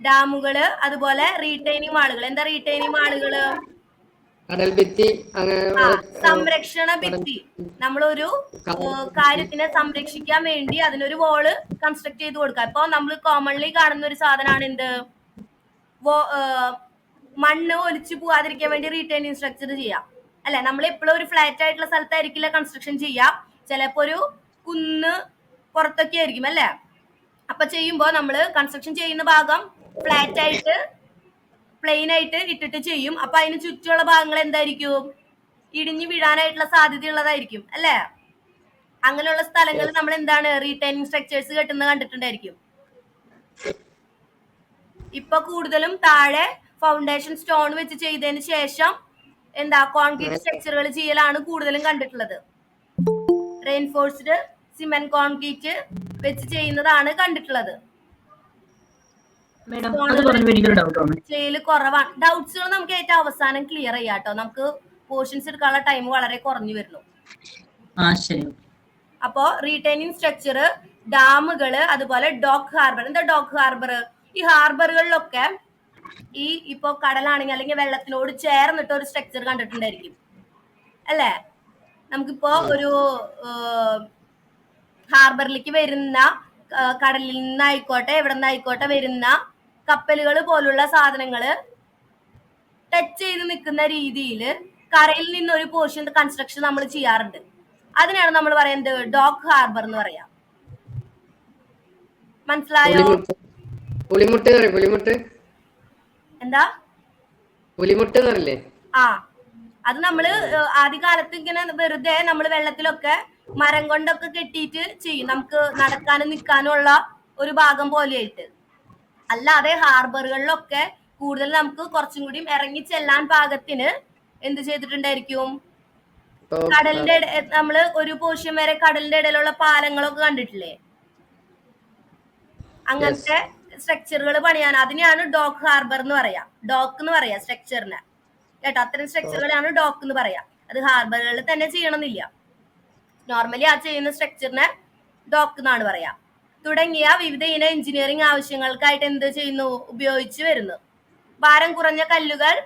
ഡാമുകള്, അതുപോലെ റീറ്റൈനിങ് വാളുകൾ. എന്താ റീറ്റൈനിങ് വാളുകള്? കടൽ ഭിത്തി, സംരക്ഷണ ഭിത്തി. നമ്മളൊരു കാര്യത്തിനെ സംരക്ഷിക്കാൻ വേണ്ടി അതിനൊരു വാള് കൺസ്ട്രക്ട് ചെയ്ത് കൊടുക്കുക. ഇപ്പൊ നമ്മൾ കോമൺലി കാണുന്ന ഒരു സാധനമാണ് എന്ത്? മണ്ണ് ഒലിച്ചു പോവാതിരിക്കാൻ വേണ്ടി റീറ്റൈനിങ് സ്ട്രക്ചർ ചെയ്യാം അല്ലെ? നമ്മൾ എപ്പോഴും ഒരു ഫ്ലാറ്റ് ആയിട്ടുള്ള സ്ഥലത്തായിരിക്കില്ല കൺസ്ട്രക്ഷൻ ചെയ്യാം. ചിലപ്പോ ഒരു കുന്ന് പുറത്തൊക്കെ ആയിരിക്കും അല്ലെ? അപ്പൊ ചെയ്യുമ്പോ നമ്മള് കൺസ്ട്രക്ഷൻ ചെയ്യുന്ന ഭാഗം ഫ്ലാറ്റ് ആയിട്ട് പ്ലെയിൻ ആയിട്ട് ഇട്ടിട്ട് ചെയ്യും. അപ്പൊ അതിന് ചുറ്റുമുള്ള ഭാഗങ്ങൾ എന്തായിരിക്കും? ഇടിഞ്ഞു വീഴാനായിട്ടുള്ള സാധ്യതയുള്ളതായിരിക്കും അല്ലെ? അങ്ങനെയുള്ള സ്ഥലങ്ങളിൽ നമ്മൾ എന്താണ് റീറ്റൈനിങ് സ്ട്രക്ചേഴ്സ് കെട്ടുന്നത് കണ്ടിട്ടുണ്ടായിരിക്കും. ഇപ്പൊ കൂടുതലും താഴെ ഫൗണ്ടേഷൻ സ്റ്റോൺ വെച്ച് ചെയ്തതിന് ശേഷം എന്താ കോൺക്രീറ്റ് സ്ട്രക്ചറുകൾ ചെയ്യലാണ് കൂടുതലും കണ്ടിട്ടുള്ളത്. റെയിൻഫോഴ്സ്ഡ് സിമെന്റ് കോൺക്രീറ്റ് വെച്ച് ചെയ്യുന്നതാണ് കണ്ടിട്ടുള്ളത്. ചെയ്യല് കുറവാണ്. ഡൗട്ട്സുകൾ നമുക്ക് ഏറ്റവും അവസാനം ക്ലിയർ ചെയ്യാട്ടോ. നമുക്ക് പോർഷൻസ് എടുക്കാനുള്ള ടൈം വളരെ കുറഞ്ഞു വരുന്നു. അപ്പോ റീറ്റൈനിങ് സ്ട്രക്ചർ, ഡാമുകള്, അതുപോലെ ഡോക്ക് ഹാർബർ. എന്താ ഡോക്ക് ഹാർബർ? ഈ ഹാർബറുകളിലൊക്കെ ഈ ഇപ്പൊ കടലാണെങ്കിൽ അല്ലെങ്കിൽ വെള്ളത്തിനോട് ചേർന്നിട്ട് ഒരു സ്ട്രക്ചർ കണ്ടിട്ടുണ്ടായിരിക്കും അല്ലേ? നമുക്കിപ്പോ ഒരു ഹാർബറിലേക്ക് വരുന്ന കടലിൽ നിന്നായിക്കോട്ടെ എവിടെ നിന്നായിക്കോട്ടെ വരുന്ന കപ്പലുകൾ പോലുള്ള സാധനങ്ങള് ടച്ച് ചെയ്ത് നിൽക്കുന്ന രീതിയിൽ കരയിൽ നിന്ന് ഒരു പോർഷൻ കൺസ്ട്രക്ഷൻ നമ്മൾ ചെയ്യാറുണ്ട്. അതിനാണ് നമ്മൾ പറയുന്നത് ഡോക്ക് ഹാർബർ എന്ന് പറയാം. മനസ്സിലായോ? എന്താ പുലിമുട്ട്? ആ, അത് നമ്മള് ആദ്യകാലത്ത് ഇങ്ങനെ വെറുതെ നമ്മൾ വെള്ളത്തിലൊക്കെ മരം കൊണ്ടൊക്കെ കെട്ടിയിട്ട് ചെയ്യും. നമുക്ക് നടക്കാനും നിൽക്കാനും ഉള്ള ഒരു ഭാഗം പോലെയായിട്ട്. അല്ലാതെ ഹാർബറുകളിലൊക്കെ കൂടുതൽ നമുക്ക് കുറച്ചും കൂടി ഇറങ്ങി ചെല്ലാൻ പാകത്തിന് എന്ത് ചെയ്തിട്ടുണ്ടായിരിക്കും? കടലിന്റെ നമ്മള് ഒരു പോർഷൻ വരെ കടലിന്റെ ഇടയിലുള്ള പാലങ്ങളൊക്കെ കണ്ടിട്ടില്ലേ? അങ്ങനത്തെ സ്ട്രക്ചറുകൾ പണിയാൻ അതിനെയാണ് ഡോക്ക് ഹാർബർ എന്ന് പറയാ. ഡോക്ക് എന്ന് പറയാ സ്ട്രക്ചറിനെ കേട്ടോ. അത്തരം സ്ട്രക്ചറുകളാണ് ഡോക്ക് എന്ന് പറയാ. അത് ഹാർബറുകളിൽ തന്നെ ചെയ്യണമെന്നില്ല. നോർമലി ആ ചെയ്യുന്ന സ്ട്രക്ചറിനെ ഡോക്ക് എന്നാണ് പറയാ. തുടങ്ങിയ വിവിധ ഇന എഞ്ചിനീയറിംഗ് ആവശ്യങ്ങൾക്കായിട്ട് എന്ത് ചെയ്യുന്നു? ഉപയോഗിച്ചു വരുന്നു. ഭാരം കുറഞ്ഞ കല്ലുകൾ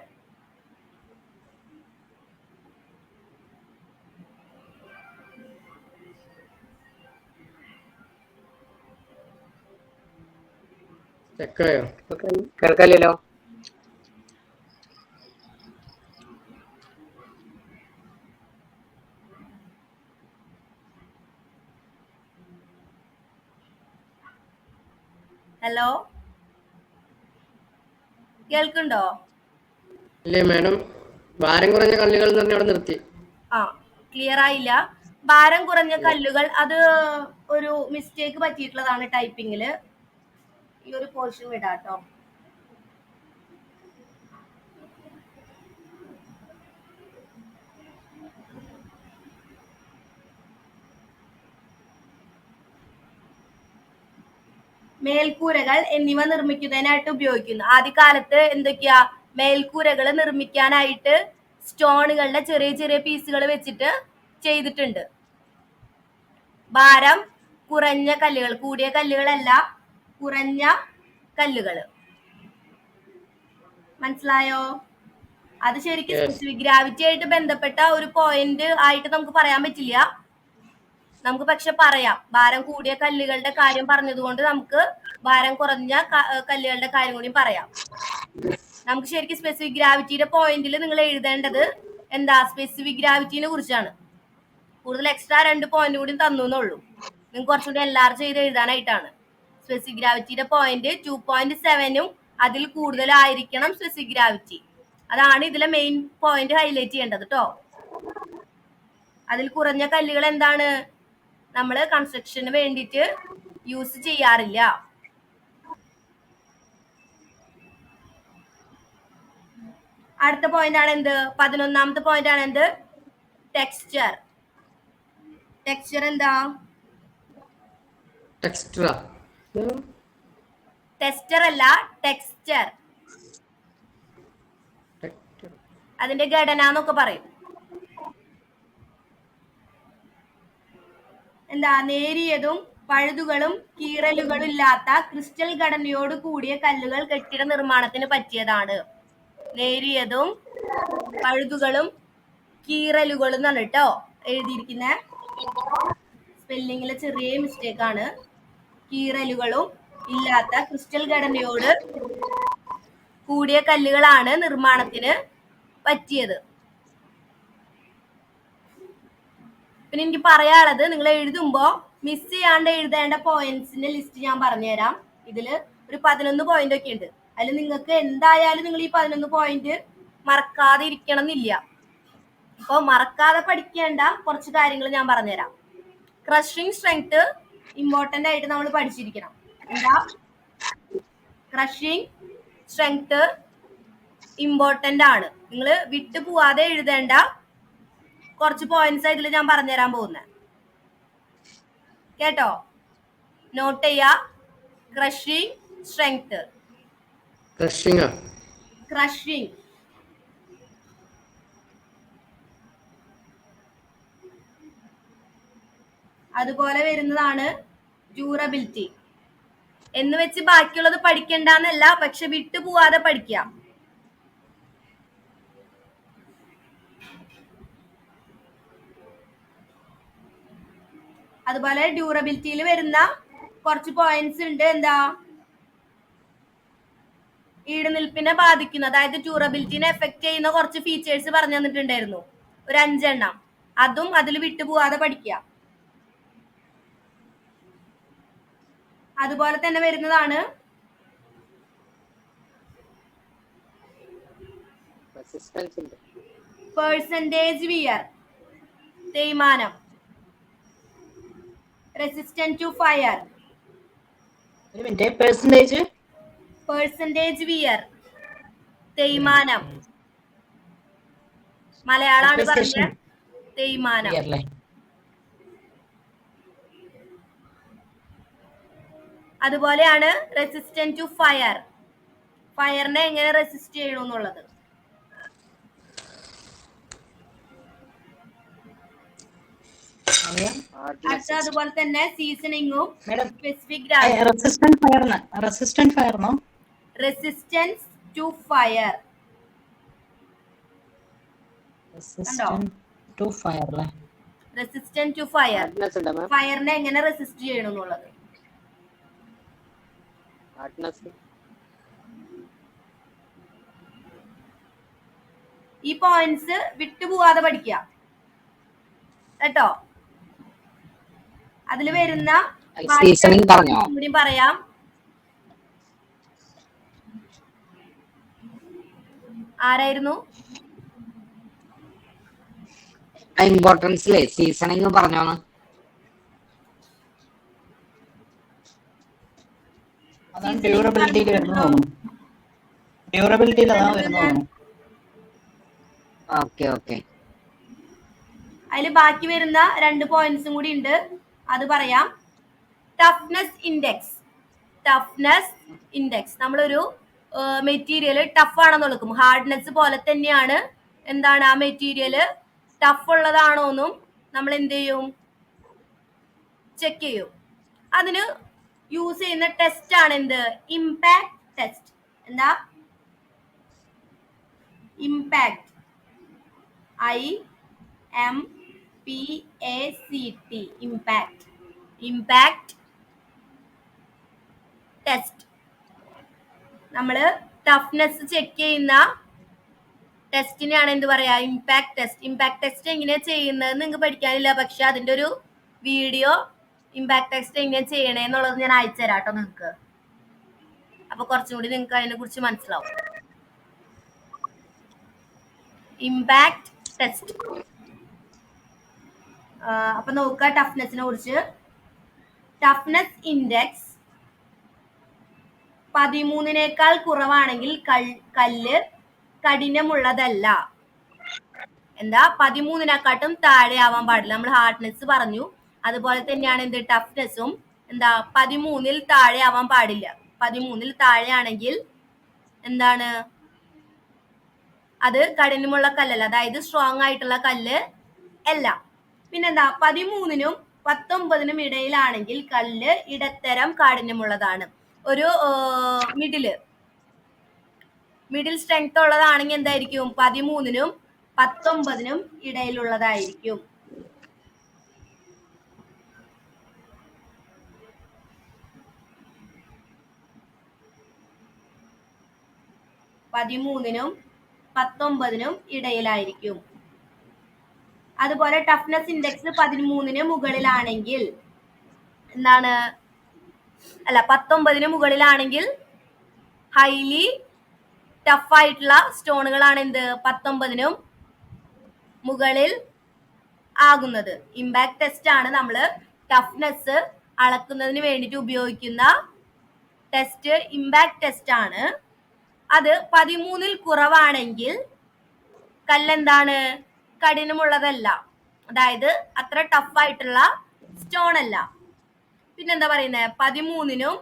കേൾക്കാലോ? ഹലോ, കേൾക്കുണ്ടോ? ഇല്ലേ മാഡം, ഭാരം കുറഞ്ഞ കല്ലുകൾ അവിടെ നിർത്തി. ക്ലിയർ ആയില്ല. ഭാരം കുറഞ്ഞ കല്ലുകൾ അത് ഒരു മിസ്റ്റേക്ക് പറ്റിയിട്ടുള്ളതാണ് ടൈപ്പിങ്ങില്. ഈ ഒരു പോർഷൻ വിടാട്ടോ. മേൽക്കൂരകൾ എന്നിവ നിർമ്മിക്കുന്നതിനായിട്ട് ഉപയോഗിക്കുന്നു. ആദ്യകാലത്ത് എന്തൊക്കെയാ? മേൽക്കൂരകൾ നിർമ്മിക്കാനായിട്ട് സ്റ്റോണുകളുടെ ചെറിയ ചെറിയ പീസുകൾ വെച്ചിട്ട് ചെയ്തിട്ടുണ്ട്. ഭാരം കുറഞ്ഞ കല്ലുകൾ, കൂടിയ കല്ലുകളല്ല, കുറഞ്ഞ കല്ലുകൾ. മനസ്സിലായോ? അത് ശരിക്കും സ്പെസിഫിക് ഗ്രാവിറ്റി ആയിട്ട് ബന്ധപ്പെട്ട ഒരു പോയിന്റ് ആയിട്ട് നമുക്ക് പറയാൻ പറ്റില്ല. നമുക്ക് പക്ഷെ പറയാം. ഭാരം കൂടിയ കല്ലുകളുടെ കാര്യം പറഞ്ഞതുകൊണ്ട് നമുക്ക് ഭാരം കുറഞ്ഞ കല്ലുകളുടെ കാര്യം കൂടി പറയാം. നമുക്ക് ശരിക്കും സ്പെസിഫിക് ഗ്രാവിറ്റിയുടെ പോയിന്റിൽ നിങ്ങൾ എഴുതേണ്ടത് എന്താ? സ്പെസിഫിക് ഗ്രാവിറ്റിനെ കുറിച്ചാണ്. കൂടുതൽ എക്സ്ട്രാ 2 പോയിന്റ് കൂടി തന്നു എന്നുള്ളൂ. നിങ്ങൾക്ക് കുറച്ചുകൂടി എല്ലാവരും ചെയ്ത് എഴുതാനായിട്ടാണ്. സ്പെസിഫിക് ഗ്രാവിറ്റിയുടെ പോയിന്റ് 2.7 അതിൽ കൂടുതലായിരിക്കണം സ്പെസിഫിക് ഗ്രാവിറ്റി. അതാണ് ഇതിലെ മെയിൻ പോയിന്റ് ഹൈലൈറ്റ് ചെയ്യേണ്ടത് കേട്ടോ. അതിൽ കുറഞ്ഞ കല്ലുകൾ എന്താണ് നമ്മൾ കൺസ്ട്രക്ഷന് വേണ്ടിയിട്ട് യൂസ് ചെയ്യാറില്ല. അടുത്ത പോയിന്റ് ആണ് എന്ത്? 11ാമത്തെ പോയിന്റ് ആണ് എന്ത്? ടെക്സ്ചർ. ടെക്സ്ചർ എന്താ? ടെക്സ്ചർ അല്ല, ടെക്സ്ചർ. അതിന്റെ ഘടന എന്നൊക്കെ പറയും. എന്താ? നേരിയതും പഴുതുകളും കീറലുകളും ഇല്ലാത്ത ക്രിസ്റ്റൽ ഘടനയോട് കൂടിയ കല്ലുകൾ കെട്ടിട നിർമ്മാണത്തിന് പറ്റിയതാണ്. നേരിയതും പഴുതുകളും കീറലുകളും എന്നാണ് കേട്ടോ എഴുതിയിരിക്കുന്ന. സ്പെല്ലിങ്ങിലെ ചെറിയ മിസ്റ്റേക്ക് ആണ്. കീറലുകളും ഇല്ലാത്ത ക്രിസ്റ്റൽ ഘടനയോട് കൂടിയ കല്ലുകളാണ് നിർമ്മാണത്തിന് പറ്റിയത്. പിന്നെ എനിക്ക് പറയാനുള്ളത്, നിങ്ങൾ എഴുതുമ്പോ മിസ് ചെയ്യാണ്ട് എഴുതേണ്ട പോയിന്റ്സിന്റെ ലിസ്റ്റ് ഞാൻ പറഞ്ഞുതരാം. ഇതില് ഒരു 11 പോയിന്റ് ഒക്കെ ഉണ്ട്. അതിൽ നിങ്ങൾക്ക് എന്തായാലും നിങ്ങൾ ഈ 11 പോയിന്റ് മറക്കാതെ ഇരിക്കണം എന്നില്ല. അപ്പോൾ മറക്കാതെ പഠിക്കേണ്ട കുറച്ച് കാര്യങ്ങൾ ഞാൻ പറഞ്ഞുതരാം. ക്രഷിംഗ് സ്ട്രെങ്ത് ഇമ്പോർട്ടന്റ് ആയിട്ട് നമ്മൾ പഠിച്ചിരിക്കണം. എന്താ? ക്രഷിംഗ് സ്ട്രെങ്ത് ഇമ്പോർട്ടന്റ് ആണ്. നിങ്ങൾ വിട്ടു പോവാതെ എഴുതേണ്ട കുറച്ച് പോയിന്റ്സ് ഇതിൽ ഞാൻ പറഞ്ഞുതരാൻ പോകുന്നത് കേട്ടോ. നോട്ട് ചെയ്യാ. Crushing strength. ക്രഷിംഗ് അതുപോലെ വരുന്നതാണ് ഡ്യൂറബിലിറ്റി. എന്ന് വെച്ച് ബാക്കിയുള്ളത് പഠിക്കണ്ടെന്നല്ല, പക്ഷെ വിട്ടുപോവാതെ പഠിക്കാം. അതുപോലെ ഡ്യൂറബിലിറ്റിയിൽ വരുന്ന കുറച്ച് പോയിന്റ്സ് ഉണ്ട്. എന്താ? ഈടുനിൽപ്പിനെ ബാധിക്കുന്ന, അതായത് ഡ്യൂറബിലിറ്റിനെ എഫക്ട് ചെയ്യുന്ന കുറച്ച് ഫീച്ചേഴ്സ് പറഞ്ഞു തന്നിട്ടുണ്ടായിരുന്നു, ഒരു 5 എണ്ണം. അതും അതിൽ വിട്ടുപോവാതെ പഠിക്കുക. അതുപോലെ തന്നെ വരുന്നതാണ് പെർസെന്റേജ് വിയർ, തേയ്മാനം. Resistant to fire. Percentage wear, തേയ്മാനം. മലയാളമാണ് പറഞ്ഞ തേയ്മാനം. അതുപോലെയാണ് റെസിസ്റ്റന്റ് ടു ഫയർ. ഫയറിനെ എങ്ങനെ റെസിസ്റ്റ് ചെയ്യണമെന്നുള്ളത്. അടുത്ത അതുപോലെ തന്നെ സീസണിങ്ങും specific resistance to fire. Resistant to fire, ഫയറിനെ എങ്ങനെ റെസിസ്റ്റ് ചെയ്യണമെന്നുള്ളത്. ഈ പോയിന്റ്സ് വിട്ടുപോവാതെ പഠിക്കുക കേട്ടോ. അതിൽ വരുന്ന കൂടി പറയാം. ആരായിരുന്നു? ഇമ്പോർട്ടൻസിലെ സീസണിങ് പറഞ്ഞോന്ന്. അതിൽ ബാക്കി വരുന്ന 2 പോയിന്റ്സും കൂടി ഉണ്ട്, അത് പറയാം. Toughness index. ടഫ്നെസ് ഇൻഡെക്സ്, നമ്മളൊരു മെറ്റീരിയൽ ടഫ് ആണെന്ന് നോക്കും. ഹാർഡ്നെസ് പോലെ തന്നെയാണ് എന്താണ് ആ മെറ്റീരിയൽ ടഫ് ഉള്ളതാണോന്നും നമ്മൾ എന്ത് ചെയ്യും? ചെക്ക് ചെയ്യും. അതിന് യൂസ് ചെയ്യുന്ന ടെസ്റ്റ് ആണ് എന്ത്? Impact test. എന്താ? Impact. IMPACT. Impact. Impact test. നമ്മൾ ടഫ്നെസ് ചെക്ക് ചെയ്യുന്ന ടെസ്റ്റിനെയാണ് എന്ത് പറയാ? Impact test. ഇമ്പാക്ട് ടെസ്റ്റ് എങ്ങനെയാ ചെയ്യുന്നത് നിങ്ങൾക്ക് പഠിക്കാനില്ല, പക്ഷെ അതിന്റെ ഒരു വീഡിയോ ഇമ്പാക്ട് ടെസ്റ്റ് എങ്ങനെ ചെയ്യണേന്നുള്ളത് ഞാൻ അയച്ചു തരാം കേട്ടോ നിങ്ങൾക്ക്. അപ്പൊ കുറച്ചും കൂടി നിങ്ങൾക്ക് അതിനെ കുറിച്ച് മനസ്സിലാവും. Impact test. അപ്പൊ നോക്കുക ടഫ്നെസ്സിനെ കുറിച്ച്. ടഫ്നെസ് ഇൻഡെക്സ് 13 കുറവാണെങ്കിൽ കല്ല് കഠിനമുള്ളതല്ല. എന്താ 13 താഴെ ആവാൻ പാടില്ല. നമ്മൾ ഹാർഡ്നെസ് പറഞ്ഞു, അതുപോലെ തന്നെയാണ് എന്ത് ടഫ്നെസ്സും. എന്താ 13 താഴെ ആവാൻ പാടില്ല. 13 താഴെയാണെങ്കിൽ എന്താണ് അത് കഠിനമുള്ള കല്ലല്ല, അതായത് സ്ട്രോങ് ആയിട്ടുള്ള കല്ല് അല്ല. പിന്നെന്താ 13നും 19നും ഇടയിലാണെങ്കിൽ കല്ല് ഇടത്തരം കാഠിന്യമുള്ളതാണ്. ഒരു മിഡിൽ സ്ട്രെങ്ത് ഉള്ളതാണെങ്കിൽ എന്തായിരിക്കും 13നും 19നും ഇടയിലുള്ളതായിരിക്കും. ഇടയിലായിരിക്കും. അതുപോലെ ടഫ്നെസ് ഇൻഡെക്സ് 13ന് മുകളിലാണെങ്കിൽ എന്താണ്, അല്ല 19ന് മുകളിലാണെങ്കിൽ ഹൈലി ടഫ് ആയിട്ടുള്ള സ്റ്റോണുകളാണ് എന്ത് 19നും മുകളിൽ ആകുന്നത്. ഇമ്പാക്ട് ടെസ്റ്റ് ആണ് നമ്മൾ ടഫ്നെസ് അളക്കുന്നതിന് വേണ്ടിയിട്ട് ഉപയോഗിക്കുന്ന ടെസ്റ്റ്. ഇമ്പാക്ട് ടെസ്റ്റ് ആണ്. അത് 13ൽ കുറവാണെങ്കിൽ കല്ലെന്താണ് കഠിനമുള്ളതല്ല, അതായത് അത്ര ടഫ് ആയിട്ടുള്ള സ്റ്റോൺ അല്ല. പിന്നെന്താ പറയുന്നത് 13നും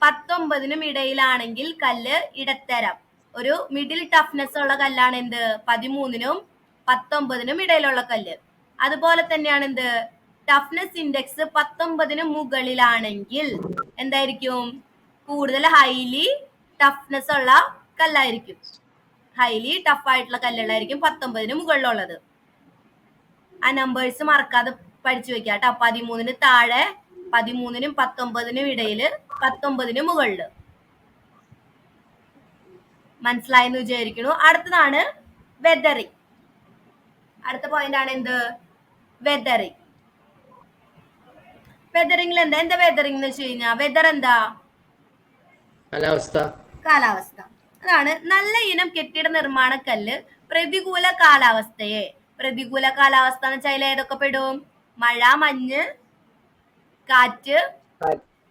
19നും ഇടയിലാണെങ്കിൽ കല്ല് ഇടത്തരം ഒരു മിഡിൽ ടഫ്നെസ് ഉള്ള കല്ലാണ് എന്ത് 13നും 19നും ഇടയിലുള്ള കല്ല്. അതുപോലെ തന്നെയാണ് എന്ത് ടഫ്നെസ് ഇൻഡെക്സ് 19ന് മുകളിലാണെങ്കിൽ എന്തായിരിക്കും കൂടുതൽ ഹൈലി ടഫ്നെസ് ഉള്ള കല്ലായിരിക്കും. ഹൈലി ടഫ് ആയിട്ടുള്ള കല്ലുകളായിരിക്കും 19ന് മുകളിലുള്ളത്. ആ നമ്പേഴ്സ് മറക്കാതെ പഠിച്ചു വെക്കുക കേട്ടോ. 13ന് താഴെ, 13നും 19നും ഇടയില്, 19ന് മുകളില്. മനസ്സിലായെന്ന് വിചാരിക്കുന്നു. അടുത്തതാണ് വെതറിങ്. അടുത്ത പോയിന്റ് ആണ് എന്ത് വെതറിങ്. വെതറിംഗിൽ എന്താ വെതറിംഗ് എന്ന് വെച്ച് കഴിഞ്ഞാൽ വെതർ എന്താ കാലാവസ്ഥ. അതാണ് നല്ല ഇനം കെട്ടിട നിർമ്മാണ കല്ല് പ്രതികൂല കാലാവസ്ഥയെ, പ്രതികൂല കാലാവസ്ഥ എന്ന് വെച്ചാൽ ഏതൊക്കെ പെടും? മഴ, മഞ്ഞ്, കാറ്റ്,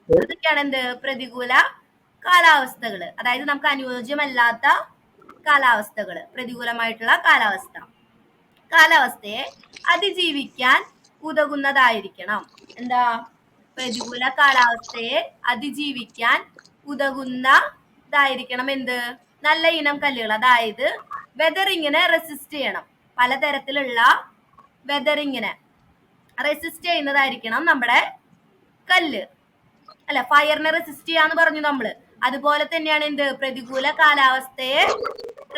അതൊക്കെയാണ് എന്ത് പ്രതികൂല കാലാവസ്ഥകള്. അതായത് നമുക്ക് അനുയോജ്യമല്ലാത്ത കാലാവസ്ഥകള്, പ്രതികൂലമായിട്ടുള്ള കാലാവസ്ഥയെ അതിജീവിക്കാൻ ഉതകുന്നതായിരിക്കണം. എന്താ പ്രതികൂല കാലാവസ്ഥയെ അതിജീവിക്കാൻ ഉതകുന്നതായിരിക്കണം എന്ത് നല്ല ഇനം കല്ലുകൾ. അതായത് വെതറിങ്ങിനെ റെസിസ്റ്റ് ചെയ്യണം. പലതരത്തിലുള്ള വെതറിങ്ങിനെ റെസിസ്റ്റ് ചെയ്യുന്നതായിരിക്കണം നമ്മുടെ കല്ല്. അല്ല, ഫയറിനെ റെസിസ്റ്റ് ചെയ്യാന്ന് പറഞ്ഞു നമ്മള്. അതുപോലെ തന്നെയാണ് എന്ത് പ്രതികൂല കാലാവസ്ഥയെ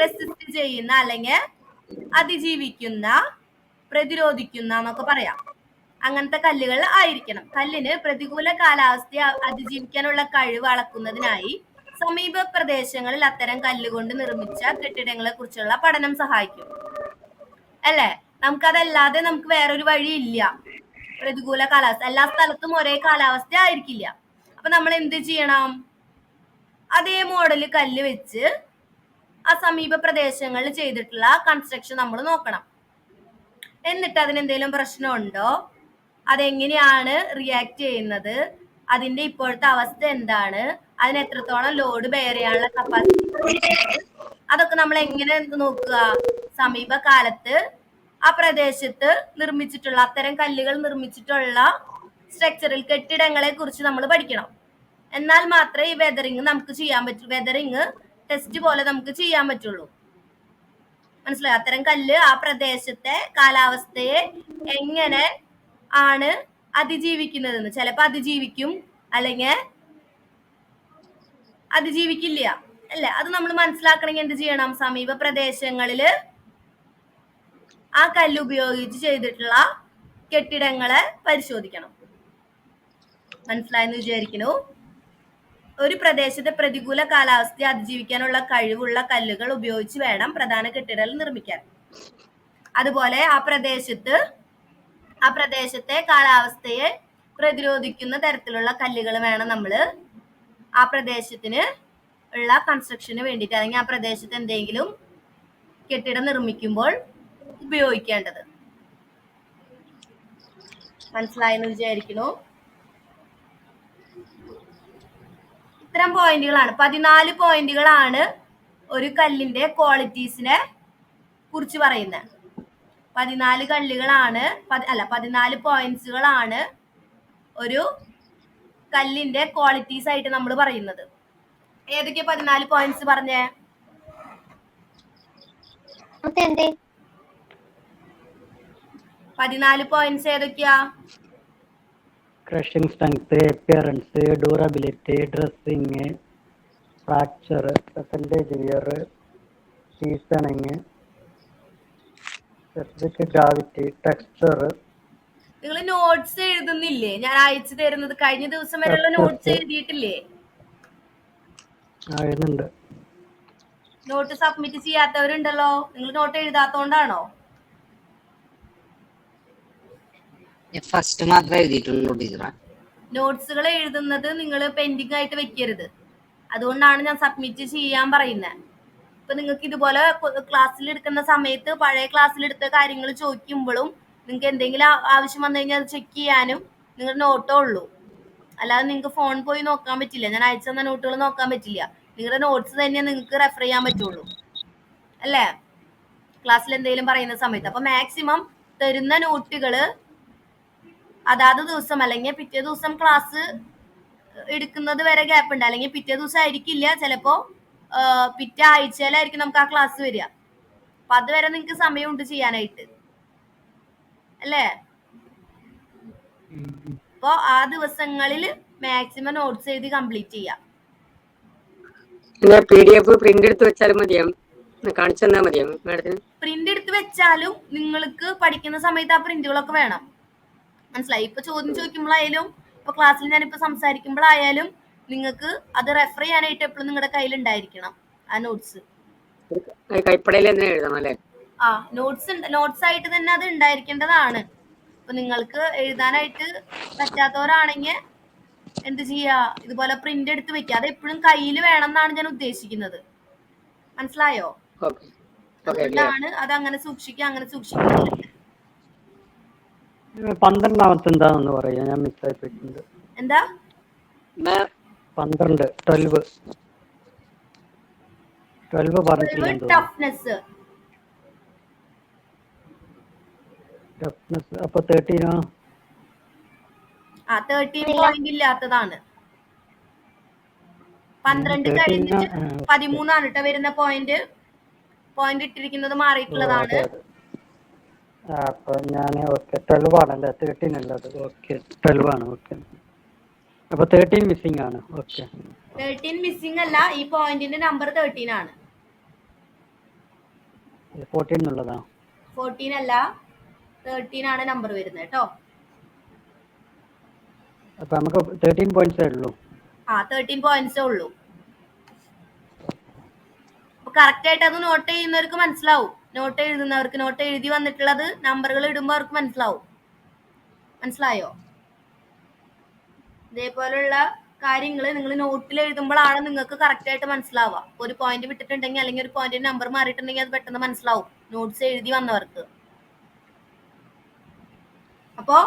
റെസിസ്റ്റ് ചെയ്യുന്ന അല്ലെങ്കിൽ അതിജീവിക്കുന്ന, പ്രതിരോധിക്കുന്ന എന്നൊക്കെ പറയാം. അങ്ങനത്തെ കല്ലുകൾ ആയിരിക്കണം. കല്ലിന് പ്രതികൂല കാലാവസ്ഥയെ അതിജീവിക്കാനുള്ള കഴിവ് അളക്കുന്നതിനായി സമീപ പ്രദേശങ്ങളിൽ അത്തരം കല്ലുകൊണ്ട് നിർമ്മിച്ച കെട്ടിടങ്ങളെ കുറിച്ചുള്ള പഠനം സഹായിക്കും. അല്ലേ? നമുക്കതല്ലാതെ നമുക്ക് വേറൊരു വഴി ഇല്ല. പ്രതികൂല കാലാവസ്ഥ എല്ലാ സ്ഥലത്തും ഒരേ കാലാവസ്ഥ ആയിരിക്കില്ല. അപ്പൊ നമ്മൾ എന്ത് ചെയ്യണം? അതേ മോഡല് കല്ല് വെച്ച് ആ സമീപ പ്രദേശങ്ങളിൽ ചെയ്തിട്ടുള്ള കൺസ്ട്രക്ഷൻ നമ്മൾ നോക്കണം. എന്നിട്ട് അതിനെന്തെങ്കിലും പ്രശ്നമുണ്ടോ, അതെങ്ങനെയാണ് റിയാക്ട് ചെയ്യുന്നത്, അതിന്റെ ഇപ്പോഴത്തെ അവസ്ഥ എന്താണ്, അതിന് എത്രത്തോളം ലോഡ് ബെയർ ചെയ്യാനുള്ള കപ്പാസിറ്റി, അതൊക്കെ നമ്മൾ എങ്ങനെ നോക്കുക? സമീപകാലത്ത് ആ പ്രദേശത്ത് നിർമ്മിച്ചിട്ടുള്ള അത്തരം കല്ലുകൾ നിർമ്മിച്ചിട്ടുള്ള സ്ട്രക്ചറിൽ കെട്ടിടങ്ങളെ കുറിച്ച് നമ്മൾ പഠിക്കണം. എന്നാൽ മാത്രമേ ഈ വെതറിങ് നമുക്ക് ചെയ്യാൻ പറ്റൂ. വെതറിങ് ടെസ്റ്റ് പോലെ നമുക്ക് ചെയ്യാൻ പറ്റുള്ളൂ. മനസ്സിലായോ? അത്തരം കല്ല് ആ പ്രദേശത്തെ കാലാവസ്ഥയെ എങ്ങനെ ആണ് അതിജീവിക്കുന്നതെന്ന്. ചിലപ്പോ അതിജീവിക്കും, അല്ലെങ്കിൽ അതിജീവിക്കില്ല, അല്ലെ? അത് നമ്മൾ മനസ്സിലാക്കണമെങ്കിൽ എന്ത് ചെയ്യണം? സമീപ പ്രദേശങ്ങളില് ആ കല്ല് ഉപയോഗിച്ച് ചെയ്തിട്ടുള്ള കെട്ടിടങ്ങളെ പരിശോധിക്കണം. മനസ്സിലായെന്ന് വിചാരിക്കുന്നു. ഒരു പ്രദേശത്തെ പ്രതികൂല കാലാവസ്ഥയെ അതിജീവിക്കാനുള്ള കഴിവുള്ള കല്ലുകൾ ഉപയോഗിച്ച് വേണം പ്രധാന കെട്ടിടങ്ങൾ നിർമ്മിക്കാൻ. അതുപോലെ ആ പ്രദേശത്തെ കാലാവസ്ഥയെ പ്രതിരോധിക്കുന്ന തരത്തിലുള്ള കല്ലുകൾ വേണം നമ്മൾ ആ പ്രദേശത്തിന് ഉള്ള കൺസ്ട്രക്ഷന് വേണ്ടിയിട്ട്, അല്ലെങ്കിൽ ആ പ്രദേശത്ത് എന്തെങ്കിലും കെട്ടിടം നിർമ്മിക്കുമ്പോൾ ഉപയോഗിക്കേണ്ടത്. മനസ്സിലായെന്ന് വിചാരിക്കുന്നു. ഇത്തരം പോയിന്റുകളാണ്, 14 പോയിന്റുകളാണ് ഒരു കല്ലിന്റെ ക്വാളിറ്റീസിനെ കുറിച്ച് പറയുന്നത്. 14 പോയിന്റ്സുകളാണ് ഒരു കല്ലിന്റെ ക്വാളിറ്റീസ് ആയിട്ട് നമ്മൾ പറയുന്നത്. ഏതൊക്കെയാ 14 പോയിന്റ്സ് പറഞ്ഞേ? 14 പോയിന്റ്സ് ഏതൊക്കെയാ? Crushing strength, appearance, durability, dressing, fracture, percentage wear, seasoning, specific gravity, texture. നിങ്ങൾ നോട്ട്സ് എഴുതുന്നില്ലേ? ഞാൻ അയച്ചു തരുന്നത് കഴിഞ്ഞ ദിവസം വരെയുള്ള നോട്ട്സ് എഴുതിയിട്ടില്ലേ? എഴുതുന്നുണ്ട്. നോട്ട് സബ്മിറ്റ് ചെയ്യാത്തവരുണ്ടല്ലോ. നിങ്ങൾ നോട്ട് എഴുതാത്തോണ്ടാണോ? ഫസ്റ്റ് മാത്രമേ എഴുതിയിട്ടുള്ളൂ ടീച്ചറെ. നോട്ട്സുകൾ എഴുതുന്നത് നിങ്ങൾ പെൻഡിങ് ആയിട്ട് വെക്കരുത്. അതുകൊണ്ടാണ് ഞാൻ സബ്മിറ്റ് ചെയ്യാൻ പറയുന്നത്. ഇപ്പൊ നിങ്ങൾക്ക് ഇതുപോലെ ക്ലാസ്സിൽ എടുക്കുന്ന സമയത്ത് പഴയ ക്ലാസ്സിൽ എടുത്ത കാര്യങ്ങൾ ചോദിക്കുമ്പോഴും നിങ്ങൾക്ക് എന്തെങ്കിലും ആവശ്യം വന്നു കഴിഞ്ഞാൽ അത് ചെക്ക് ചെയ്യാനും നിങ്ങളുടെ നോട്ടേ ഉള്ളൂ. അല്ലാതെ നിങ്ങൾക്ക് ഫോൺ പോയി നോക്കാൻ പറ്റില്ല. ഞാൻ അയച്ചു തന്ന നോട്ടുകൾ നോക്കാൻ പറ്റില്ല. നിങ്ങളുടെ നോട്ട്സ് തന്നെ നിങ്ങൾക്ക് റെഫർ ചെയ്യാൻ പറ്റുള്ളൂ, അല്ലേ? ക്ലാസ്സിൽ എന്തെങ്കിലും പറയുന്ന സമയത്ത്. അപ്പൊ മാക്സിമം തരുന്ന നോട്ടുകൾ അതാത് ദിവസം അല്ലെങ്കിൽ പിറ്റേ ദിവസം ക്ലാസ് എടുക്കുന്നത് വരെ ഗ്യാപ്പ് ഉണ്ട്. അല്ലെങ്കിൽ പിറ്റേ ദിവസം ആയിരിക്കില്ല, ചിലപ്പോ പിറ്റേ ആഴ്ചയിലായിരിക്കും നമുക്ക് ആ ക്ലാസ് വരിക. അപ്പൊ അതുവരെ നിങ്ങൾക്ക് സമയമുണ്ട് ചെയ്യാനായിട്ട്, അല്ലേ? അപ്പൊ ആ ദിവസങ്ങളിൽ മാക്സിമം നോട്ട്സ് എഴുതി കംപ്ലീറ്റ് ചെയ്യാം. PDF പ്രിന്റ് എടുത്ത് വെച്ചാലും മതിയാവും, കാണിച്ചു തന്നാൽ മതിയാവും മാഡത്തിന്. പ്രിന്റ് എടുത്ത് വെച്ചാലും നിങ്ങൾക്ക് പഠിക്കുന്ന സമയത്ത് ആ പ്രിന്റുകളൊക്കെ വേണം. മനസ്സിലായി? ഇപ്പൊ ചോദ്യം ചോദിക്കുമ്പോഴായാലും ഇപ്പൊ ക്ലാസ്സിൽ ഞാനിപ്പോ സംസാരിക്കുമ്പോഴായാലും നിങ്ങൾക്ക് അത് റെഫർ ചെയ്യാനായിട്ട് എപ്പോഴും നിങ്ങളുടെ കയ്യിൽ ഉണ്ടായിരിക്കണം ആ നോട്ട്സ്. കൈപ്പടയിൽ തന്നെ എഴുതണം അല്ലേ? ആ നോട്ട്സ് ആയിട്ട് തന്നെ അത് ഉണ്ടായിരിക്കേണ്ടതാണ്. ഇപ്പൊ നിങ്ങൾക്ക് എഴുതാനായിട്ട് പറ്റാത്തവരാണെങ്കിൽ എന്ത് ചെയ്യാ, ഇതുപോലെ പ്രിന്റ് എടുത്ത് വെക്കുക. അത് എപ്പോഴും കയ്യിൽ വേണം എന്നാണ് ഞാൻ ഉദ്ദേശിക്കുന്നത്. മനസ്സിലായോ? അതുകൊണ്ടാണ് അത് അങ്ങനെ സൂക്ഷിക്കുന്നത്. 12ാമത്തെ എന്താണെന്ന് പറയാ, ഞാൻ മിസ്സായിട്ടുണ്ട്. എന്താ 12 പറഞ്ഞിട്ടില്ല. ടഫ്നെസ്. അപ്പൊ 13 പോയിന്റ് ഇല്ലാത്തതാണ്. 12 കഴിഞ്ഞിട്ട് 13 കേട്ടോ വരുന്ന പോയിന്റ് ഇട്ടിരിക്കുന്നത് മാറിയിട്ടുള്ളതാണ്. അപ്പൊ ഞാൻ 12 ആണല്ലേ, 13 അല്ല അത്. ഓക്കെ, 12 ആണ്. ഓക്കെ, അപ്പൊ 13 മിസ്സിംഗ് ആണ്. ഓക്കെ, 13 മിസ്സിംഗ് അല്ല, ഈ പോയിന്റിന്റെ നമ്പർ 13 ആണ്. 14 ഉള്ളതാ? 14 അല്ല, 13 ആണ് നമ്പർ വരുന്നത് കേട്ടോ. അപ്പൊ നമുക്ക് 13 പോയിന്റ്സേ ഉള്ളൂ. 13 പോയിന്റ്സേ ഉള്ളൂ. കറക്റ്റ് ആയിട്ട് അത് നോട്ട് ചെയ്യുന്നവർക്ക് മനസ്സിലാവും. നോട്ട് എഴുതുന്നവർക്ക്, നോട്ട് എഴുതി വന്നിട്ടുള്ളത് നമ്പറുകൾ ഇടുമ്പോൾ അവർക്ക് മനസ്സിലായോ? ഇതേപോലുള്ള കാര്യങ്ങൾ നിങ്ങൾ നോട്ടിൽ എഴുതുമ്പോഴാണ് നിങ്ങൾക്ക് കറക്റ്റ് ആയിട്ട് മനസ്സിലാവുക. ഒരു പോയിന്റ് വിട്ടിട്ടുണ്ടെങ്കിൽ അല്ലെങ്കിൽ ഒരു പോയിന്റിന്റെ നമ്പർ മാറിയിട്ടുണ്ടെങ്കിൽ അത് പെട്ടെന്ന് മനസ്സിലാവും നോട്ട്സ് എഴുതി വന്നവർക്ക്. അപ്പോ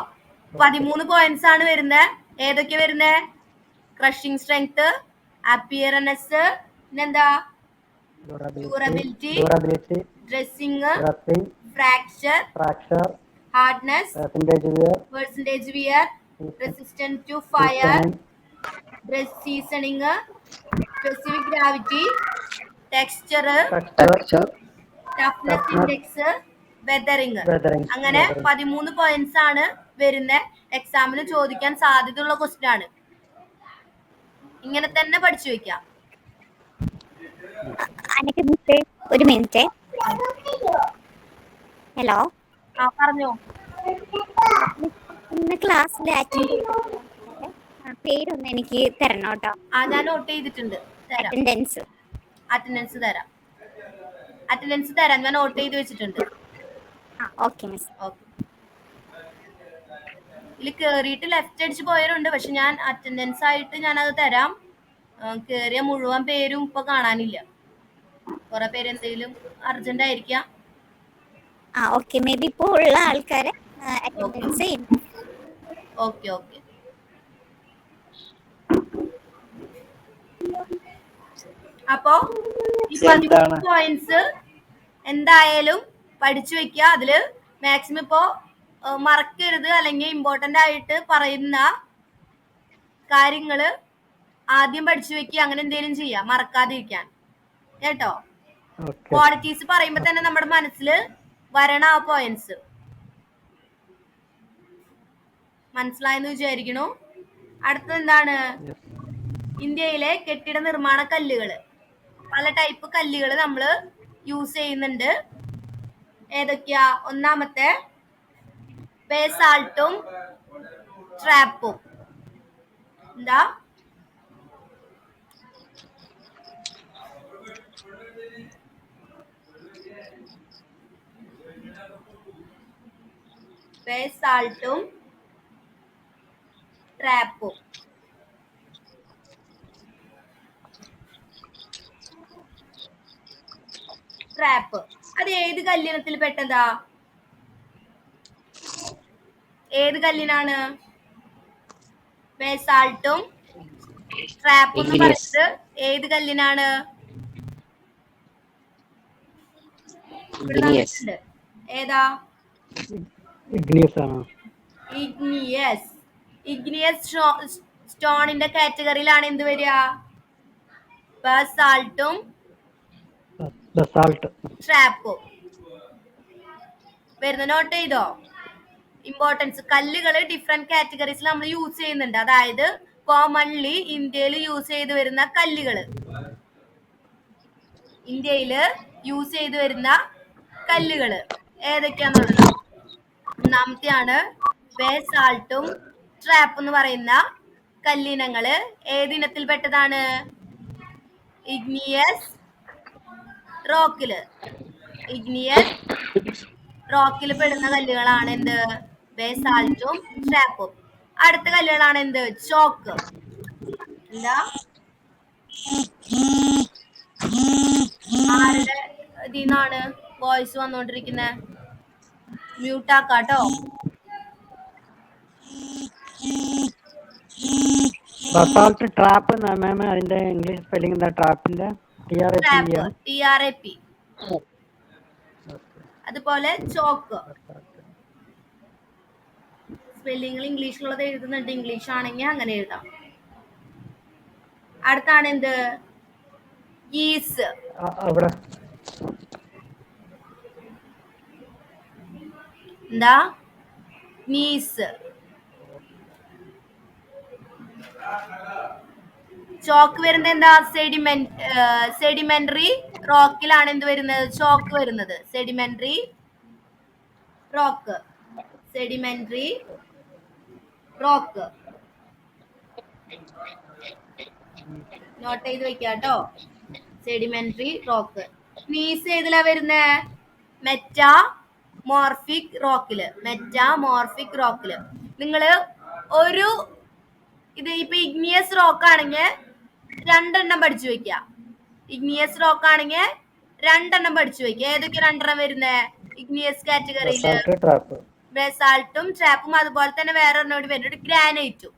13 പോയിന്റ്സ് ആണ് വരുന്നത്. ഏതൊക്കെ വരുന്നത്? ക്രഷിംഗ് സ്ട്രെങ്ത്, അപ്പിയറൻസ്, പിന്നെന്താ, durability, dressing, fracture, hardness, percentage wear, resistant to fire, seasoning, specific gravity, texture, toughness index, weathering. അങ്ങനെ 13 പോയിന്റ്സ് ആണ് വരുന്ന. എക്സാമിന് ചോദിക്കാൻ സാധ്യതയുള്ള ക്വസ്റ്റ്യൻ ആണ്. ഇങ്ങനെ തന്നെ പഠിച്ചു വെക്കാം. ഒരു മിനിറ്റ്. ഹലോ, പറഞ്ഞോ. ഇന്ന് ക്ലാസ്സിൽ പേരൊന്ന് എനിക്ക് തരണം കേട്ടോ. ഞാൻ നോട്ട് ചെയ്തിട്ടുണ്ട്. അറ്റൻഡൻസ് തരാം. ഞാൻ നോട്ട് ചെയ്ത് വെച്ചിട്ടുണ്ട്. Okay miss. ഓക്കെ. ഇതിൽ കേറിയിട്ട് ലെഫ്റ്റ് അടിച്ച് പോയവരുണ്ട്, പക്ഷെ ഞാൻ അറ്റൻഡൻസ് ആയിട്ട് ഞാനത് തരാം. കേറിയ മുഴുവൻ പേരും ഇപ്പൊ കാണാനില്ല. കുറെ പേര് എന്തെങ്കിലും അർജന്റ് ആയിരിക്കാം. ഓക്കെ, മേ ബി ഇപ്പോൾ ഉള്ള ആൾക്കാരെ അറ്റൻഡൻസ് ചെയ്യും. Okay okay. അപ്പോ ഈ 13 പോയിന്റ്സ് എന്തായാലും പഠിച്ചു വെക്കുക. അതില് മാക്സിമം ഇപ്പോ മറക്കരുത്, അല്ലെങ്കിൽ ഇമ്പോർട്ടന്റ് ആയിട്ട് പറയുന്ന കാര്യങ്ങള് ആദ്യം പഠിച്ചു വെക്കുക. അങ്ങനെ എന്തെങ്കിലും ചെയ്യാം, മറക്കാതിരിക്കാൻ കേട്ടോ. ക്വാളിറ്റീസ് പറയുമ്പോ തന്നെ നമ്മുടെ മനസ്സിൽ വരണ ആ പോയിന്റ്സ് മനസ്സിലായെന്ന് വിചാരിക്കണു. അടുത്തത് എന്താണ്? ഇന്ത്യയിലെ കെട്ടിട നിർമ്മാണ കല്ലുകള്. പല ടൈപ്പ് കല്ലുകൾ നമ്മൾ യൂസ് ചെയ്യുന്നുണ്ട്. ഏതൊക്കെയാ? ഒന്നാമത്തെ ബേസാൾട്ടും ട്രാപ്പും. എന്താ? ബേസാൾട്ടും ട്രാപ്പും. ട്രാപ്പ് അത് ഏത് കല്ലിനത്തിൽ പെട്ടതാ? ഏത് കല്ലിനാണ്? ബേസാൾട്ടും ട്രാപ്പ് എന്ന് പറയുന്നത് ഏത് കല്ലിനാണ്? ഏതാ? ഇഗ്നിയസ്. ഇഗ്നിയസ് സ്റ്റോണിന്റെ കാറ്റഗറിയിലാണ് എന്ത് വരിക? ബസാൾട്ടും ട്രാപ്പും വരുന്ന. നോട്ട് ചെയ്തോ? ഇമ്പോർട്ടൻസ്. കല്ലുകള് ഡിഫറെന്റ് കാറ്റഗറീസിൽ നമ്മൾ യൂസ് ചെയ്യുന്നുണ്ട്. അതായത് കോമൺലി ഇന്ത്യയിൽ യൂസ് ചെയ്ത് വരുന്ന കല്ലുകള്, ഇന്ത്യയില് യൂസ് ചെയ്ത് വരുന്ന കല്ലുകള് ഏതൊക്കെയാന്നുള്ളത്. ഒന്നാമത്തെയാണ് ബേസാൾട്ടും ട്രാപ്പ് എന്ന് പറയുന്ന കല്ലിനങ്ങള്. ഏതിനത്തിൽ പെട്ടതാണ്? ഇഗ്നിയസ് റോക്കില്. ഇഗ്നിയസ് റോക്കിൽ പെടുന്ന കല്ലുകളാണ് എന്ത്? ബേസാൾട്ടും ട്രാപ്പും. അടുത്ത കല്ലുകളാണ് എന്ത്? ചോക്ക്. എന്താ? ആരുടെ ഇതിന്നാണ് വോയിസ് വന്നോണ്ടിരിക്കുന്നത്? മ്യൂട്ടാക്കാട്ടോ. ബസാൾട്ട് ട്രാപ്പ് മാം, അതിന്റെ ഇംഗ്ലീഷ് സ്പെല്ലിംഗ് എന്താ? ട്രാപ്പിന്റെ TRAP. അതുപോലെ ചോക്ക്. സ്പെല്ലിങ്ങൾ ഇംഗ്ലീഷിലുള്ളത് എഴുതുന്നുണ്ട്, ഇംഗ്ലീഷ് ആണെങ്കിൽ അങ്ങനെ എഴുതാം. അടുത്താണ് എന്ത്? ഗീസ്. എന്താ? നീസ്. ചോക്ക് വരുന്നത് എന്താ? സെഡിമെന്ററി റോക്കിലാണ് എന്ത് വരുന്നത്? ചോക്ക് വരുന്നത്. Sedimentary rock. Sedimentary rock note ചെയ്ത് വെക്കാട്ടോ. Sedimentary rock. നീസ് ഏതിലാ വരുന്നേ? മെറ്റാമോർഫിക് റോക്കില്. മെറ്റാമോർഫിക് റോക്കില് നിങ്ങള് ഒരു ഇത് ഇപ്പൊ ഇഗ്നിയസ് റോക്ക് ആണെങ്കിൽ 2 എണ്ണം പഠിച്ചു വെക്ക. ഇഗ്നിയസ് റോക്ക് ആണെങ്കിൽ 2 എണ്ണം പഠിച്ചു വെക്ക. ഏതൊക്കെ 2 എണ്ണം വരുന്നേ ഇഗ്നിയസ് കാറ്റഗറിയില്? ബേസാൾട്ടും ട്രാപ്പും. അതുപോലെ തന്നെ വേറെ ഒരെണ്ണോട് വരുന്നുണ്ട്, ഗ്രാനൈറ്റും.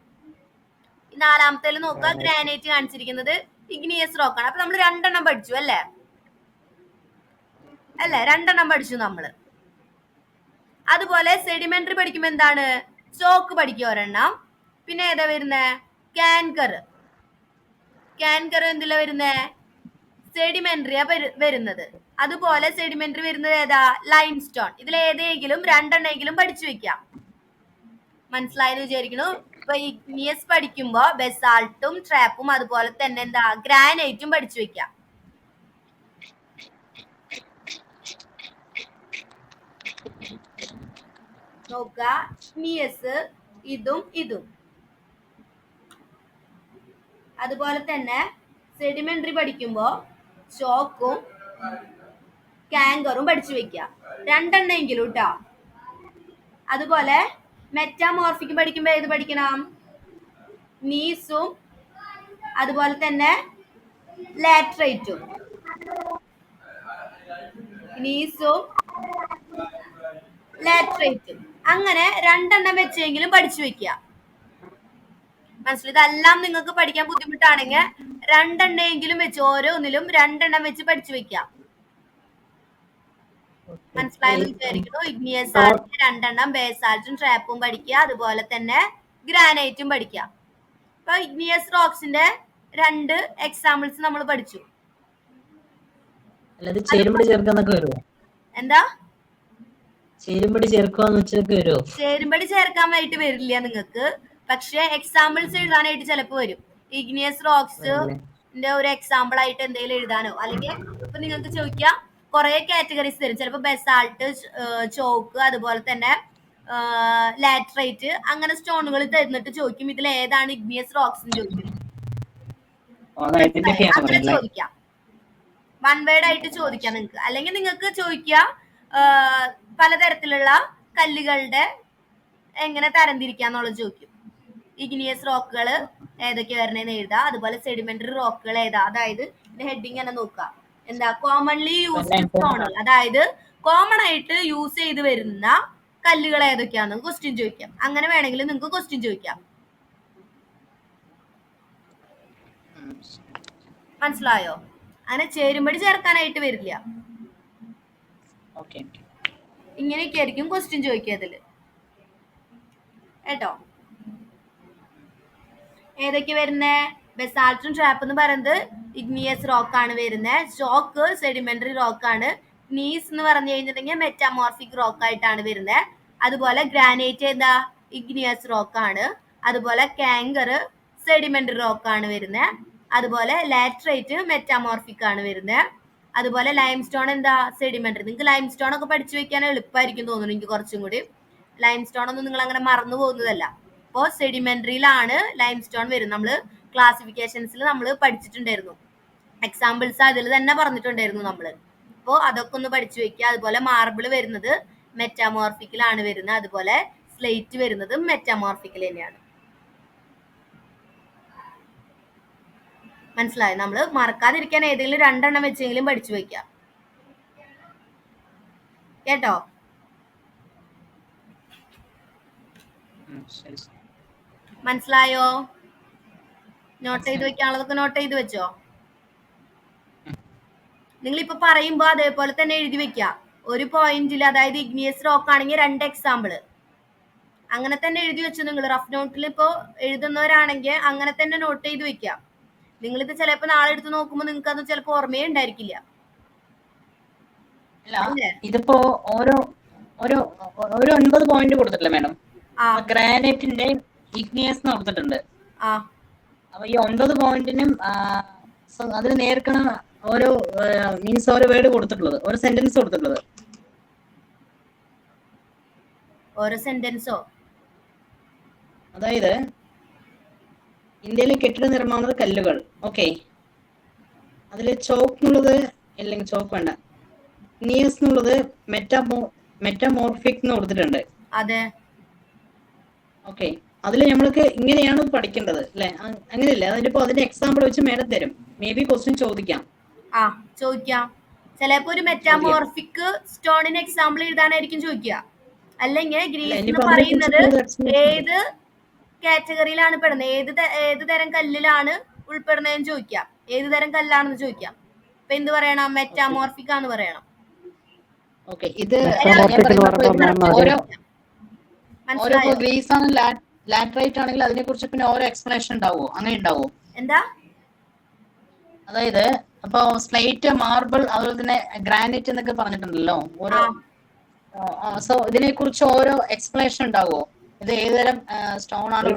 4-മത്തേൽ നോക്കുക, ഗ്രാനൈറ്റ് കാണിച്ചിരിക്കുന്നത് ഇഗ്നിയസ് റോക്ക് ആണ്. അപ്പൊ നമ്മൾ 2 എണ്ണം പഠിച്ചു അല്ലേ? 2 എണ്ണം പഠിച്ചു നമ്മള്. അതുപോലെ സെഡിമെന്ററി പഠിക്കുമ്പോ എന്താണ്? ചോക്ക് പഠിക്കുക ഒരെണ്ണം. പിന്നെ ഏതാ വരുന്നേ? കാൻകർ. കാൻകർ എന്തിലാ വരുന്നേ? സെഡിമെന്ററിയാ വരുന്നത്. അതുപോലെ സെഡിമെന്ററി വരുന്നത് ഏതാ? Lime stone. ഇതിൽ ഏതെങ്കിലും 2 എണ്ണെങ്കിലും പഠിച്ചു വെക്കാം. മനസ്സിലായെന്ന് വിചാരിക്കുന്നു. ഇപ്പൊ ഇഗ്നിയസ് പഠിക്കുമ്പോ ബസാൾട്ടും ട്രാപ്പും അതുപോലെ തന്നെ എന്താ? ഗ്രാനൈറ്റും പഠിച്ചു വെക്കാം. നോക്ക, ഇഗ്നിയസ് ഇതും ഇതും. അതുപോലെ തന്നെ സെഡിമെന്ററി പഠിക്കുമ്പോ ചോക്കും കാങ്കറും പഠിച്ചു വെക്കുക. 2 എണ്ണെങ്കിലും കേട്ടോ. അതുപോലെ മെറ്റാമോർഫിക് പഠിക്കുമ്പോ ഏത് പഠിക്കണം? നീസും അതുപോലെ തന്നെ ലാറ്ററൈറ്റും. നീസും ലാറ്ററൈറ്റും അങ്ങനെ 2 വെച്ചെങ്കിലും പഠിച്ചു വെക്കുക. മനസ്സിലായി? ഇതെല്ലാം നിങ്ങൾക്ക് പഠിക്കാൻ ബുദ്ധിമുട്ടാണെങ്കിൽ 2 വെച്ച് ഓരോന്നിലും 2 വെച്ച് പഠിച്ചു വെക്കാം. മനസ്സിലായെന്ന് വിചാരിക്കുന്നു. ഇഗ്നിയസ് ആൾട്ട് 2, ബേസാൾട്ടും ട്രാപ്പും പഠിക്കുക, അതുപോലെ തന്നെ ഗ്രാനൈറ്റും പഠിക്കുക. ഇപ്പൊ ഇഗ്നിയസ് റോക്സിന്റെ 2 എക്സാമ്പിൾസ് നമ്മൾ പഠിച്ചു. ചേരുമ്പടി ചേർക്കാന്നൊക്കെ വരുമോ? എന്താ ചേരുമ്പടി ചേർക്കാന്ന് വെച്ചൊക്കെ വരുമോ? ചേരുമ്പടി ചേർക്കാനായിട്ട് വരില്ല നിങ്ങൾക്ക്, പക്ഷെ എക്സാമ്പിൾസ് എഴുതാനായിട്ട് ചിലപ്പോ വരും. ഇഗ്നിയസ് റോക്സ് ഒരു എക്സാമ്പിൾ ആയിട്ട് എന്തെങ്കിലും എഴുതാനോ, അല്ലെങ്കിൽ ഇപ്പൊ നിങ്ങൾക്ക് ചോദിക്കാം കുറെ കാറ്റഗറീസ് തരും. ചിലപ്പോ ബെസാൾട്ട്, ചോക്ക്, അതുപോലെ തന്നെ ലാറ്ററൈറ്റ്, അങ്ങനെ സ്റ്റോണുകൾ തരുന്നിട്ട് ചോദിക്കും ഇതിൽ ഏതാണ് ഇഗ്നിയസ് റോക്സ് എന്ന് ചോദിക്കും. അങ്ങനെ ചോദിക്കാം, 1 വേർഡ് ആയിട്ട് ചോദിക്കാം നിങ്ങൾക്ക്. അല്ലെങ്കിൽ നിങ്ങൾക്ക് ചോദിക്കാം പലതരത്തിലുള്ള കല്ലുകളുടെ എങ്ങനെ തരംതിരിക്കാന്നുള്ളത് ചോദിക്കും. ഇഗ്നിയസ് റോക്കുകൾ ഏതൊക്കെ വരണേന്ന് എഴുതാം, അതുപോലെ സെഡിമെന്ററി റോക്കുകൾ ഏതാ, അതായത് ഹെഡിങ് തന്നെ നോക്കുക. എന്താ കോമൺലി യൂസ്ഡ് സ്റ്റോണുകൾ, അതായത് കോമൺ ആയിട്ട് യൂസ് ചെയ്ത് വരുന്ന കല്ലുകൾ ഏതൊക്കെയാണെന്ന് ക്വസ്റ്റ്യൻ ചോദിക്കാം. അങ്ങനെ വേണമെങ്കിൽ നിങ്ങൾക്ക് ക്വസ്റ്റ്യൻ ചോദിക്കാം. മനസ്സിലായോ? അങ്ങനെ ചേരുമ്പടി ചേർക്കാനായിട്ട് വരില്ല. ഇങ്ങനെയൊക്കെ ആയിരിക്കും ക്വസ്റ്റ്യൻ ചോദിക്കുക അതില് കേട്ടോ. ഏതൊക്കെ വരുന്നേ? ബെസാൾട്ടും ട്രാപ്പ് എന്ന് പറയുന്നത് ഇഗ്നിയസ് റോക്ക് ആണ് വരുന്നത്. ചോക്ക് സെഡിമെന്ററി റോക്ക് ആണ്. നീസ് എന്ന് പറഞ്ഞു കഴിഞ്ഞിട്ടുണ്ടെങ്കിൽ മെറ്റാമോർഫിക് റോക്ക് ആയിട്ടാണ് വരുന്നത്. അതുപോലെ ഗ്രാനൈറ്റ് എന്താ? ഇഗ്നിയസ് റോക്ക് ആണ്. അതുപോലെ കാങ്കർ സെഡിമെന്ററി റോക്ക് ആണ് വരുന്നത്. അതുപോലെ ലാറ്ററൈറ്റ് മെറ്റാമോർഫിക് ആണ് വരുന്നത്. അതുപോലെ ലൈം സ്റ്റോൺ എന്താ? സെഡിമെന്ററി. നിങ്ങൾക്ക് ലൈം സ്റ്റോൺ ഒക്കെ പഠിച്ചു വെക്കാൻ എളുപ്പമായിരിക്കും തോന്നുന്നു എനിക്ക് കുറച്ചും കൂടി. ലൈം സ്റ്റോൺ ഒന്നും നിങ്ങൾ അങ്ങനെ മറന്നു പോകുന്നതല്ല. അപ്പോൾ സെഡിമെന്ററിയിലാണ് ലൈം സ്റ്റോൺ വരുന്നത്. നമ്മൾ ക്ലാസിഫിക്കേഷൻസിൽ നമ്മൾ പഠിച്ചിട്ടുണ്ടായിരുന്നു, എക്സാമ്പിൾസ് അതിൽ തന്നെ പറഞ്ഞിട്ടുണ്ടായിരുന്നു നമ്മൾ. അപ്പോൾ അതൊക്കെ ഒന്ന് പഠിച്ചു വെക്കുക. അതുപോലെ മാർബിൾ വരുന്നത് മെറ്റാമോർഫിക്കിലാണ് വരുന്നത്. അതുപോലെ സ്ലേറ്റ് വരുന്നത് മെറ്റാമോർഫിക്കിൽ തന്നെയാണ്. മനസ്സിലായോ? നമ്മൾ മറക്കാതിരിക്കാൻ ഏതെങ്കിലും 2 വെച്ചെങ്കിലും പഠിച്ചു വെക്കാം കേട്ടോ. മനസ്സിലായോ? നോട്ട് ചെയ്ത് വെക്കാനുള്ളതൊക്കെ നോട്ട് ചെയ്ത് വെച്ചോ. നിങ്ങളിപ്പോ പറയുമ്പോ അതേപോലെ തന്നെ എഴുതി വെക്ക. ഒരു പോയിന്റിൽ, അതായത് ഇഗ്നിയസ് റോക്ക് ആണെങ്കിൽ 2 എക്സാമ്പിൾ അങ്ങനെ തന്നെ എഴുതി വെച്ചു. നിങ്ങൾ റഫ് നോട്ടിൽ ഇപ്പോ എഴുതുന്നവരാണെങ്കിൽ അങ്ങനെ തന്നെ നോട്ട് ചെയ്ത് വെക്കാം. നിങ്ങളിത് ചിലപ്പോ നാളെ എടുത്ത് നോക്കുമ്പോ നിങ്ങൾക്ക് അത് ചിലപ്പോ ഓർമ്മയെ ഉണ്ടായിരിക്കില്ല. ഇതിപ്പോ ഓരോ 9 പോയിന്റ് കൊടുത്തിട്ടില്ല മാഡം? ഗ്രാനൈറ്റിന്റെ ഇഗ്നിയസ് കൊടുത്തിട്ടുണ്ട്. അപ്പൊ ഈ 9 പോയിന്റിനും അതിന് നേർക്കണ ഓരോ മീൻസ് ഓരോ വേർഡ് കൊടുത്തിട്ടുള്ളത്, ഓരോ സെന്റൻസ് കൊടുത്തിട്ടുള്ളത്. ഓരോ സെന്റൻസോ? അതായത് ഇന്ത്യയിലെ കെട്ടിട നിർമ്മാണ കല്ലുകൾ, ഓക്കെ, അതില് ചോക്ക് എന്നുള്ളത്, അല്ലെങ്കിൽ ചോക്ക് വേണ്ട, ഇഗ്നിയസ് എന്നുള്ളത് മെറ്റാമോർഫിക് എന്ന് കൊടുത്തിട്ടുണ്ട്. അതെ, ഓക്കെ. അതില് നമ്മൾക്ക് ഇങ്ങനെയാണ് പഠിക്കേണ്ടത് അല്ലെ? അങ്ങനെയല്ലേ? അതിലിപ്പോ അതിന്റെ എക്സാമ്പിൾ വെച്ച് മേഡം തരും. മേ ബി ക്വസ്റ്റ്യൻ ചോദിക്കാം. ചോദിക്കാം. ചിലപ്പോ ഒരു മെറ്റാമോർഫിക് സ്റ്റോണിന് എക്സാമ്പിൾ എഴുതാനായിരിക്കും ചോദിക്കുക. അല്ലെങ്കിൽ ഗ്രീസ് എന്ന് പറയുന്നത് ഏത് കാറ്റഗറിയിലാണ് പെടുന്നത്, ഏത് തരം കല്ലിലാണ് ഉൾപ്പെടുന്നതെന്ന് ചോദിക്കാം. ഏത് തരം കല്ലാണെന്ന് ചോദിക്കാം. ഇപ്പൊ എന്ത് പറയണം? മെറ്റാമോർഫിക് ആണെന്ന് പറയണം. ഗ്രീസ് ആണ് ലാറ്ററൈറ്റ് ആണെങ്കിൽ അതിനെ കുറിച്ച് പിന്നെ ഓരോ എക്സ്പ്ലനേഷൻ ഉണ്ടാവോ? അങ്ങനെ ഉണ്ടാവോ? എന്താ? അതായത് അപ്പൊ സ്ലേറ്റ്, മാർബിൾ, അതുപോലെ തന്നെ ഗ്രാനൈറ്റ് എന്നൊക്കെ പറഞ്ഞിട്ടുണ്ടല്ലോ ഓരോ. സോ ഇതിനെ കുറിച്ച് ഓരോ എക്സ്പ്ലനേഷൻ ഉണ്ടാവോ? ഇത് ഏതുതരം സ്റ്റോൺ ആണ്?